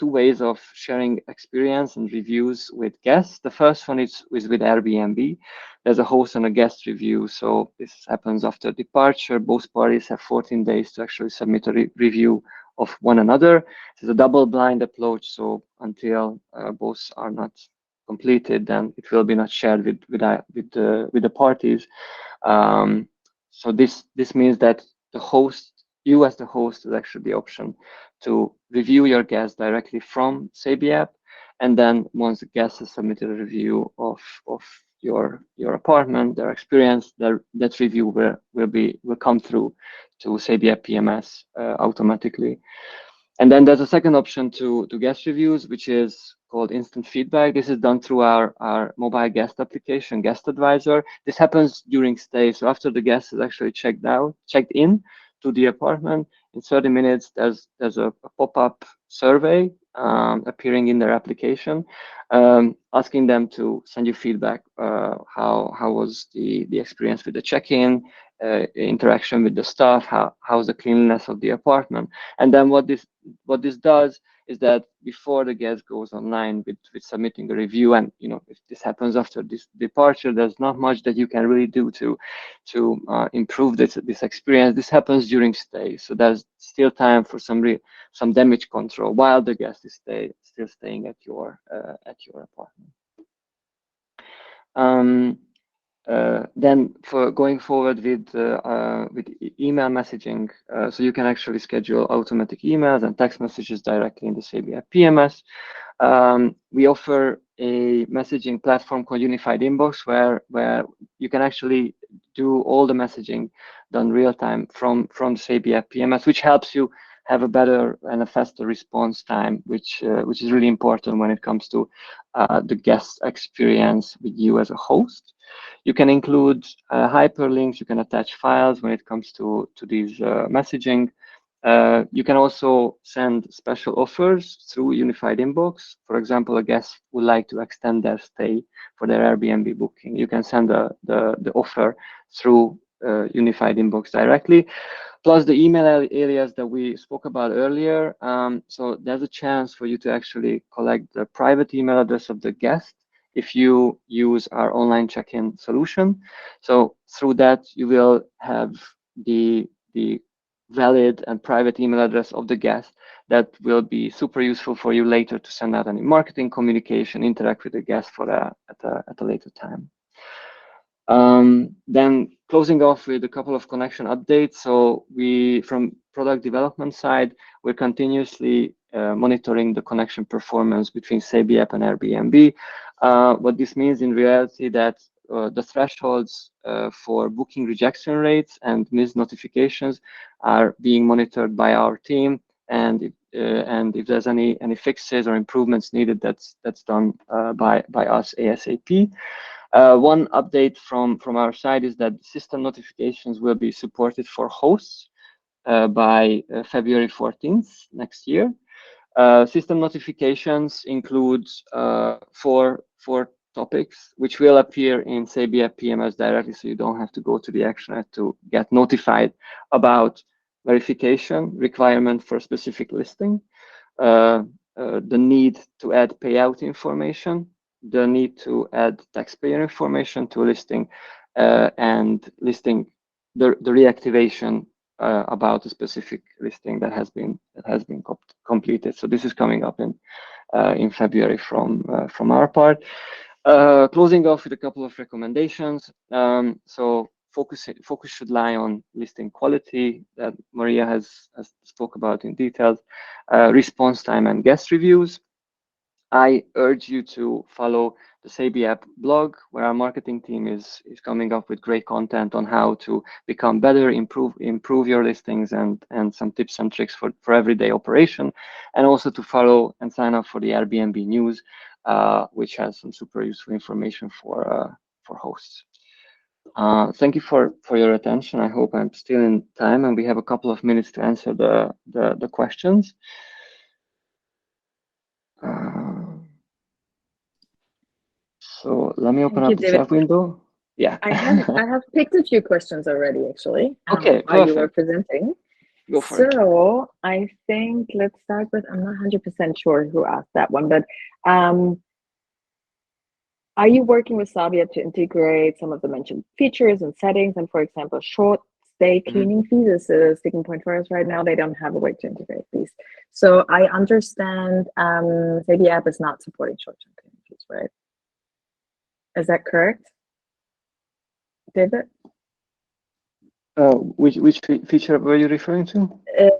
ways of sharing experience and reviews with guests. The first one is with Airbnb. There's a host and a guest review. So this happens after departure. Both parties have 14 days to actually submit a review of one another. It's a double blind approach. So until both are not completed, then it will be not shared with the parties. So this means that the host, you as the host, is actually the option to review your guest directly from SABI app, and then once the guest has submitted a review of your apartment, their experience, that review will come through to SABI app PMS automatically. And then there's a second option to guest reviews, which is called instant feedback. This is done through our mobile guest application, Guest Advisor. This happens during stay. So after the guest is actually checked in to the apartment, in 30 minutes, there's a pop-up survey appearing in their application, asking them to send you feedback. How was the experience with the check-in, interaction with the staff, how's the cleanliness of the apartment. And then what this does is that before the guest goes online with submitting a review, and if this happens after this departure, there's not much that you can really do to improve this experience. This happens during stay, so there's still time for some damage control while the guest is still staying at your apartment. Then for going forward with email messaging, so you can actually schedule automatic emails and text messages directly in the SABI app PMS. We offer a messaging platform called Unified Inbox, where you can actually do all the messaging done real time from the SABI app PMS, which helps you have a better and a faster response time, which is really important when it comes to the guest experience with you as a host. You can include hyperlinks. You can attach files when it comes to these messaging. You can also send special offers through Unified Inbox. For example, a guest would like to extend their stay for their Airbnb booking. You can send the offer through Unified Inbox directly, plus the email areas that we spoke about earlier. So there's a chance for you to actually collect the private email address of the guest if you use our online check-in solution. So through that, you will have the valid and private email address of the guest that will be super useful for you later to send out any marketing communication, interact with the guest at a later time. Then closing off with a couple of connection updates. So from product development side, we're continuously monitoring the connection performance between SABI app and Airbnb. What this means in reality that the thresholds for booking rejection rates and missed notifications are being monitored by our team, and if there's any fixes or improvements needed, that's done by us ASAP. One update from our side is that system notifications will be supported for hosts by February 14th next year. System notifications include four topics, which will appear in SABI app PMS directly, so you don't have to go to the action to get notified about verification requirement for a specific listing, the need to add payout information, the need to add taxpayer information to a listing, and listing the reactivation about a specific listing that has been completed. So this is coming up in February from our part. Closing off with a couple of recommendations. So focus should lie on listing quality that Maria has spoke about in details, response time and guest reviews. I urge you to follow the Sabi app blog, where our marketing team is coming up with great content on how to become better, improve your listings, and some tips and tricks for everyday operation, and also to follow and sign up for the Airbnb news, which has some super useful information for hosts. Thank you for your attention. I hope I'm still in time, and we have a couple of minutes to answer the questions. So let me open Thank you, up the David. chat window. Yeah. I have picked a few questions already, actually, Okay, while you were perfect. presenting. Go for it. So I think let's start with, I'm not 100% sure who asked that one, but um, are you working with Sabia to integrate some of the mentioned features and settings? And for example, short stay Mhm. cleaning fees is a sticking point for us right now. They don't have a way to integrate these. So I understand Sabia app is not supporting short-term cleaning fees, right? Is that correct, David? Which feature were you referring to? Uh,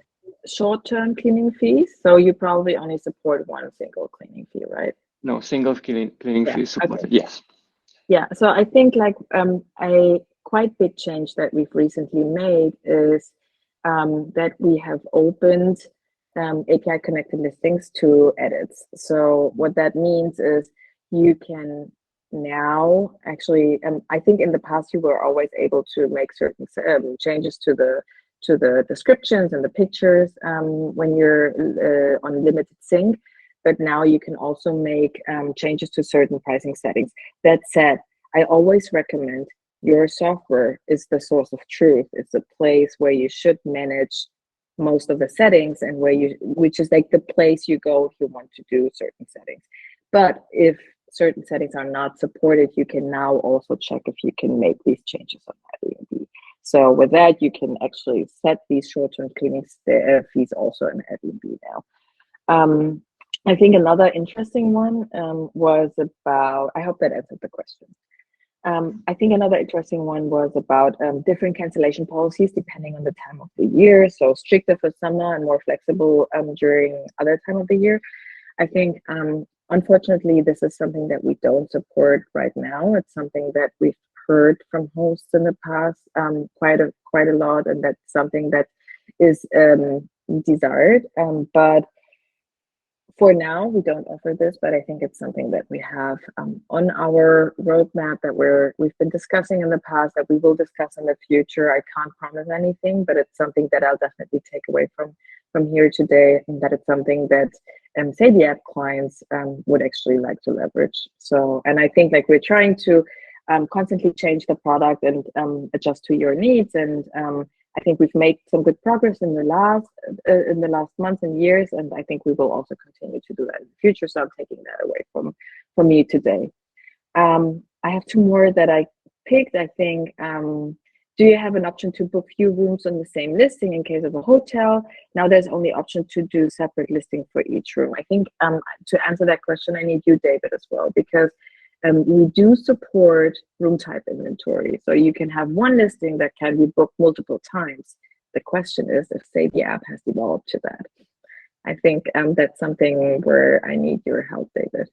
Short-term cleaning fees. So you probably only support one single cleaning fee, right? No, single cleaning Yeah. fee Okay. supported. Yes. Yeah. So I think like a quite big change that we've recently made is that we have opened API connected listings to edits. So what that means is you can now actually, I think in the past you were always able to make certain changes to the descriptions and the pictures when you're on limited sync, but now you can also make changes to certain pricing settings. That said, I always recommend your software is the source of truth. It's a place where you should manage most of the settings and which is like the place you go if you want to do certain settings. But if certain settings are not supported, you can now also check if you can make these changes on Airbnb. So with that, you can actually set these short-term cleaning fees also in Airbnb now. I think another interesting one was about, I hope that answered the question. I think another interesting one was about different cancellation policies depending on the time of the year. So stricter for summer and more flexible during other time of the year. I think, unfortunately, this is something that we don't support right now. It's something that we've heard from hosts in the past quite a lot, and that's something that is desired. But for now, we don't offer this, but I think it's something that we have on our roadmap that we've been discussing in the past, that we will discuss in the future. I can't promise anything, but it's something that I'll definitely take away from here today, and that it's something that say the app clients would actually like to leverage. So, and I think like we're trying to constantly change the product and adjust to your needs, and I think we've made some good progress in the last months and years, and I think we will also continue to do that in the future. So I'm taking that away from you today. I have two more that I picked. I think, do you have an option to book few rooms on the same listing in case of a hotel? Now there's only option to do separate listing for each room. I think to answer that question, I need you, David, as well, because we do support room type inventory. So you can have one listing that can be booked multiple times. The question is if, say, the app has developed to that. I think that's something where I need your help, David.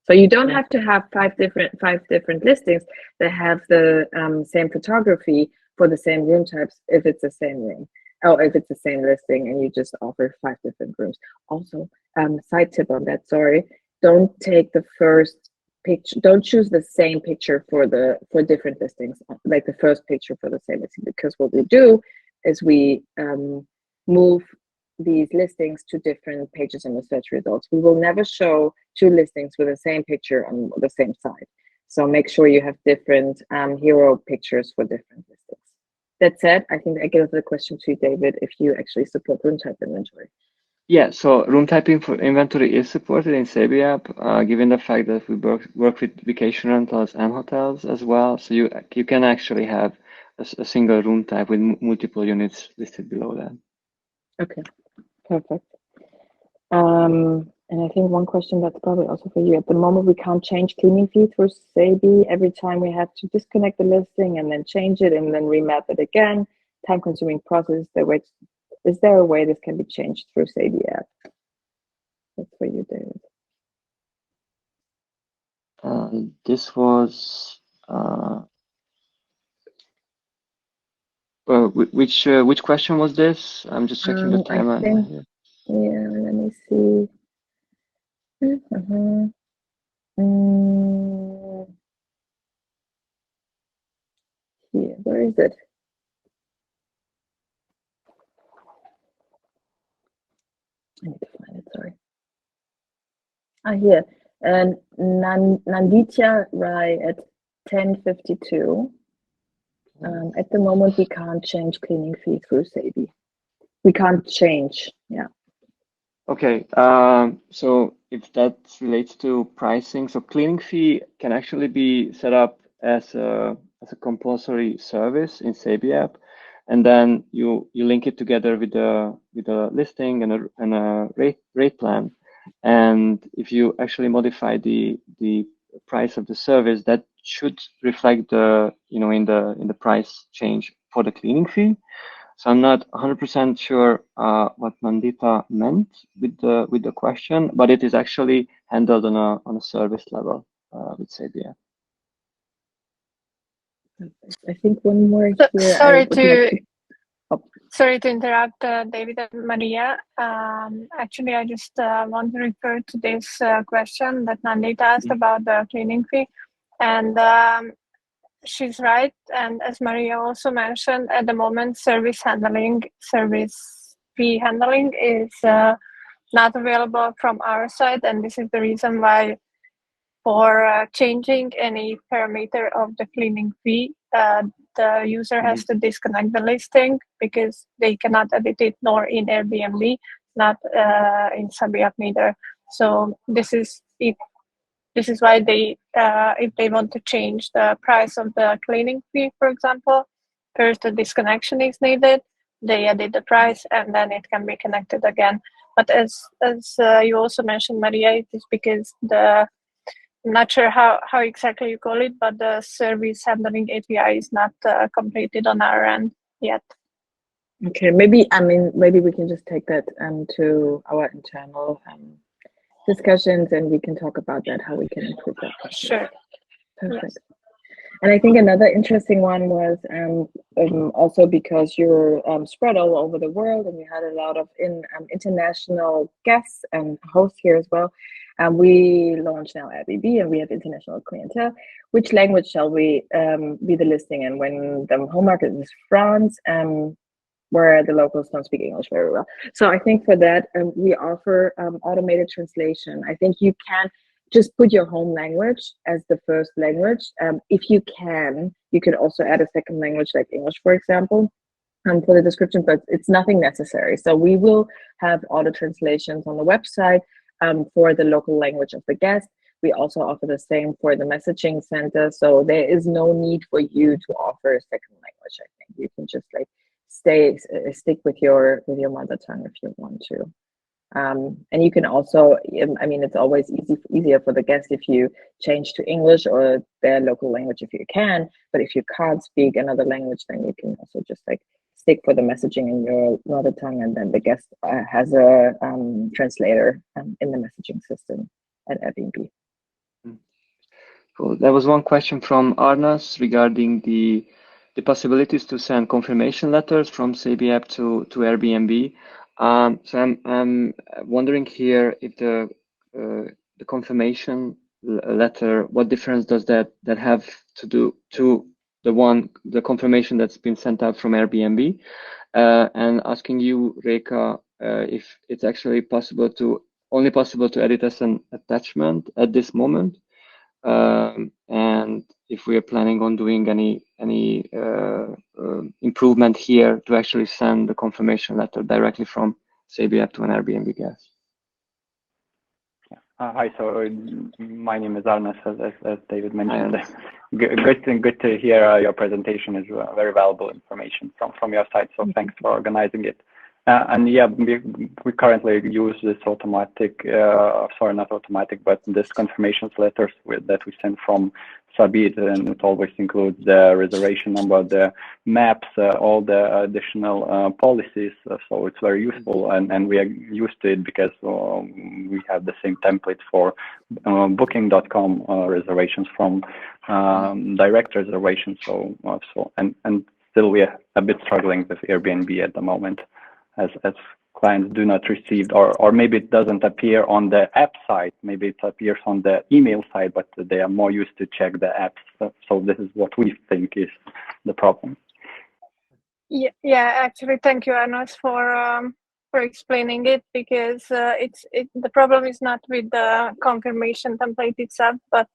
So you don't have to have five different listings that have the same photography for the same room types if it's the same room. Oh, if it's the same listing and you just offer 5 different rooms. Also, side tip on that, sorry, don't take the first picture, don't choose the same picture for different listings, like the first picture for the same listing, because what we do is we move these listings to different pages in the search results. We will never show two listings with the same picture on the same side. So make sure you have different hero pictures for different listings. That said, I think I give the question to you, David, if you actually support room type inventory. Yeah, so room typing for inventory is supported in Sabi app, given the fact that we work with vacation rentals and hotels as well. So you can actually have a single room type with multiple units listed below that. Okay, perfect. And I think one question that's probably also for you. At the moment, we can't change cleaning fee through Sabi. Every time we have to disconnect the listing and then change it and then remap it again. Time-consuming process. Is there a way this can be changed through Sabi app? That's for you, David. This was which question was this? I'm just checking the I timeline think, here. yeah, let me see. Here, where is it? I need to find it, sorry. Here. And Nanditya Rai at 10:52. At the moment, we can't change cleaning fee through Sabi. We can't change, yeah. Okay, so if that relates to pricing, so cleaning fee can actually be set up as a compulsory service in Sabi app, and then you link it together with a listing and a rate plan, and if you actually modify the price of the service, that should reflect the in the price change for the cleaning fee. So I'm not 100% sure what Nandita meant with the question, but it is actually handled on a service level with Sabia. I think one more here. Sorry to interrupt, David and Maria. Actually, I just want to refer to this question that Nandita asked about the cleaning fee, and she's right. And as Maria also mentioned, at the moment, service fee handling is not available from our side, and this is the reason why for changing any parameter of the cleaning fee, the user has to disconnect the listing because they cannot edit it nor in Airbnb, not in Sabiac neither. So this is why they, if they want to change the price of the cleaning fee, for example, first the disconnection is needed, they edit the price, and then it can be connected again. But as you also mentioned, Maria, it is because I'm not sure how exactly you call it, but the service handling API is not completed on our end yet. Okay, maybe we can just take that to our internal discussions, and we can talk about that, how we can improve that process. Sure. Perfect. Yes. And I think another interesting one was also because you're spread all over the world, and you had a lot of international guests and hosts here as well. We launched now Airbnb, and we have international clientele. Which language shall we be the listing in? When the home market is France, where the locals don't speak English very well. So I think for that, we offer automated translation. I think you can just put your home language as the first language. If you can, you could also add a second language like English, for example, for the description, but it's nothing necessary. So we will have auto translations on the website for the local language of the guest. We also offer the same for the messaging center. So there is no need for you to offer a second language. I think you can just like stick with your mother tongue if you want to. And you can also, it's always easier for the guest if you change to English or their local language if you can. But if you can't speak another language, then you can also just like stick for the messaging in your mother tongue, and then the guest has a translator in the messaging system at Airbnb. Cool. There was one question from Arnas regarding the possibilities to send confirmation letters from Sabi app to Airbnb. So I'm wondering here if the confirmation letter, what difference does that have to do to the confirmation that's been sent out from Airbnb, and asking you, Reka, if it's actually only possible to edit as an attachment at this moment, and if we are planning on doing any improvement here to actually send the confirmation letter directly from Sabi app to an Airbnb guest. Hi, so my name is Arnas, as David mentioned. Good to hear your presentation. Is very valuable information from your side. So thanks for organizing it. And yeah, we currently use this automatic, sorry, not automatic, but this confirmations letters that we send from Sabit, and it always includes the reservation number, the maps, all the additional policies. So it's very useful, and we are used to it because we have the same template for Booking.com reservations from direct reservations. So and still we are a bit struggling with Airbnb at the moment, as clients do not receive, or maybe it doesn't appear on the app side, maybe it appears on the email side, but they are more used to check the apps. So this is what we think is the problem. Yeah, actually, thank you, Anas, for explaining it, because the problem is not with the confirmation template itself, but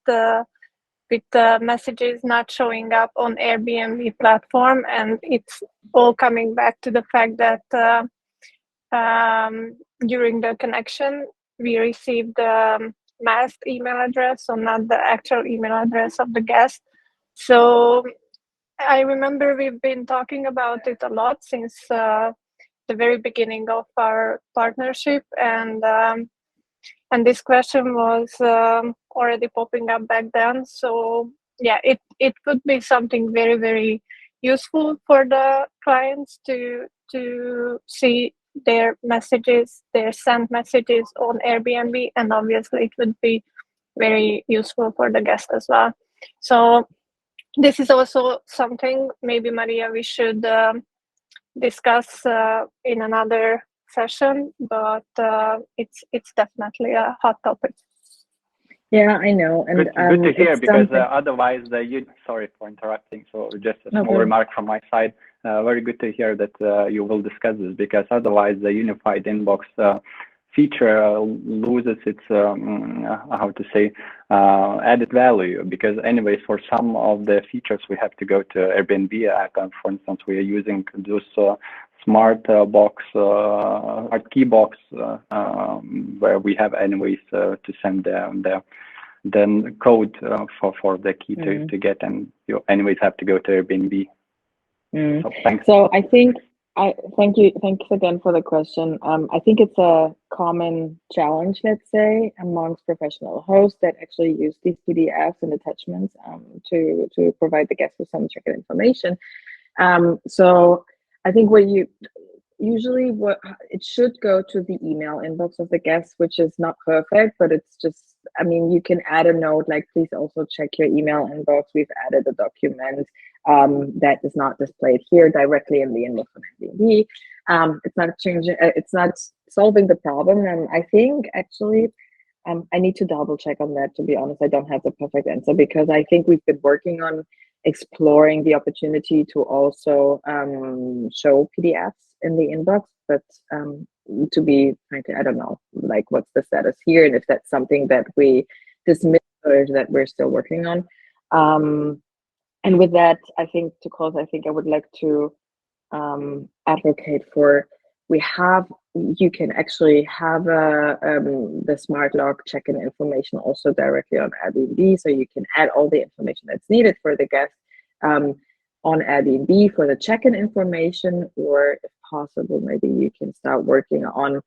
with the messages not showing up on Airbnb platform, and it's all coming back to the fact that during the connection we received the masked email address, so not the actual email address of the guest. So I remember we've been talking about it a lot since the very beginning of our partnership, and this question was already popping up back then. So yeah, it would be something very, very useful for the clients to see their messages, their sent messages on Airbnb, and obviously it would be very useful for the guest as well. So this is also something maybe, Maria, we should discuss in another session, but it's definitely a hot topic. Yeah, I know. And good to hear, because otherwise, sorry for interrupting. So just a small remark from my side. Very good to hear that you will discuss this, because otherwise the unified inbox feature loses its how to say added value, because anyways, for some of the features we have to go to Airbnb app, and for instance we are using those smart box, smart key box, where we have anyways to send the code for the key to get, and you anyways have to go to Airbnb. So thanks. So I think thanks again for the question. I think it's a common challenge, let's say, amongst professional hosts that actually use these PDFs and attachments to provide the guests with some check-in information. So I think what it should go to the email inbox of the guest, which is not perfect, but it's just, I mean, you can add a note like, please also check your email inbox. We've added a document that is not displayed here directly in the inbox of Airbnb. It's not changing, it's not solving the problem. And I think actually, I need to double check on that. To be honest, I don't have the perfect answer, because I think we've been working on exploring the opportunity to also show PDFs in the inbox, but to be frankly, I don't know, like, what's the status here, and if that's something that we dismiss or that we're still working on. And with that, I think to close, I think I would like to advocate for, you can actually have the smart log check-in information also directly on Airbnb, so you can add all the information that's needed for the guest on Airbnb for the check-in information, or if possible, maybe you can start working on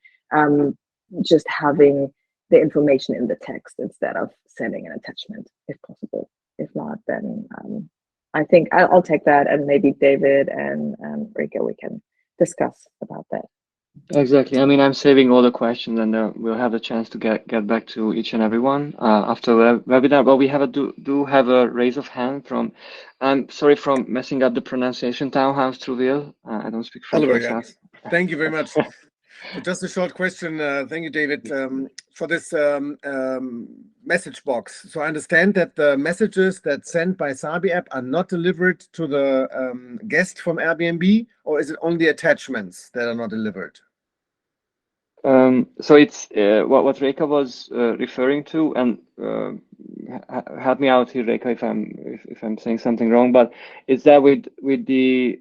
just having the information in the text instead of sending an attachment, if possible. If not, then I think I'll take that, and maybe David and Rika, we can discuss about that. Exactly. I mean, I'm saving all the questions, and we'll have the chance to get back to each and every one after the webinar. But we do have a raise of hand from, I'm sorry for messing up the pronunciation, Townhouse Trouville. I don't speak French myself. Thank you very much. So just a short question. Thank you, David, for this message box. So I understand that the messages that sent by Sabi app are not delivered to the guest from Airbnb, or is it only attachments that are not delivered? So it's what Reka was referring to, and help me out here, Reka, if I'm saying something wrong. But it's that with the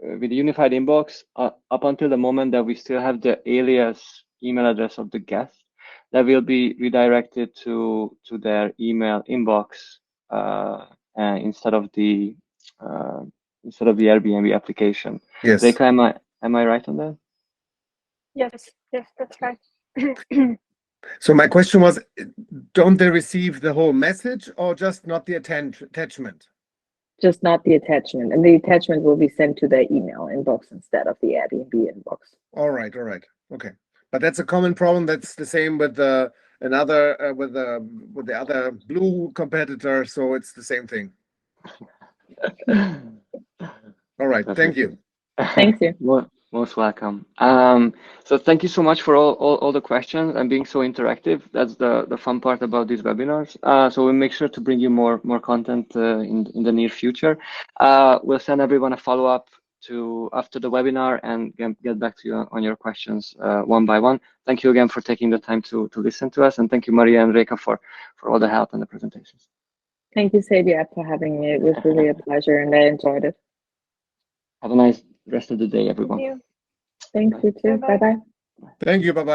unified inbox, up until the moment that we still have the alias email address of the guest, that will be redirected to their email inbox instead of the Airbnb application. Yes. Reka, am I right on that? Yes, that's right. So my question was, don't they receive the whole message or just not the attachment? Just not the attachment, and the attachment will be sent to their email inbox instead of the Airbnb inbox. All right, okay. But that's a common problem. That's the same with another with the other blue competitor. So it's the same thing. All right, thank you. Thank you. Most welcome. So thank you so much for all the questions and being so interactive. That's the fun part about these webinars. So we'll make sure to bring you more content in the near future. We'll send everyone a follow-up to after the webinar and get back to you on your questions one by one. Thank you again for taking the time to listen to us, and thank you, Maria and Reka, for all the help and the presentations. Thank you, Sabia, for having me. It was really a pleasure, and I enjoyed it. Have a nice rest of the day, everyone. Thank you. Thanks, you too. Bye-bye. Thank you. Bye-bye.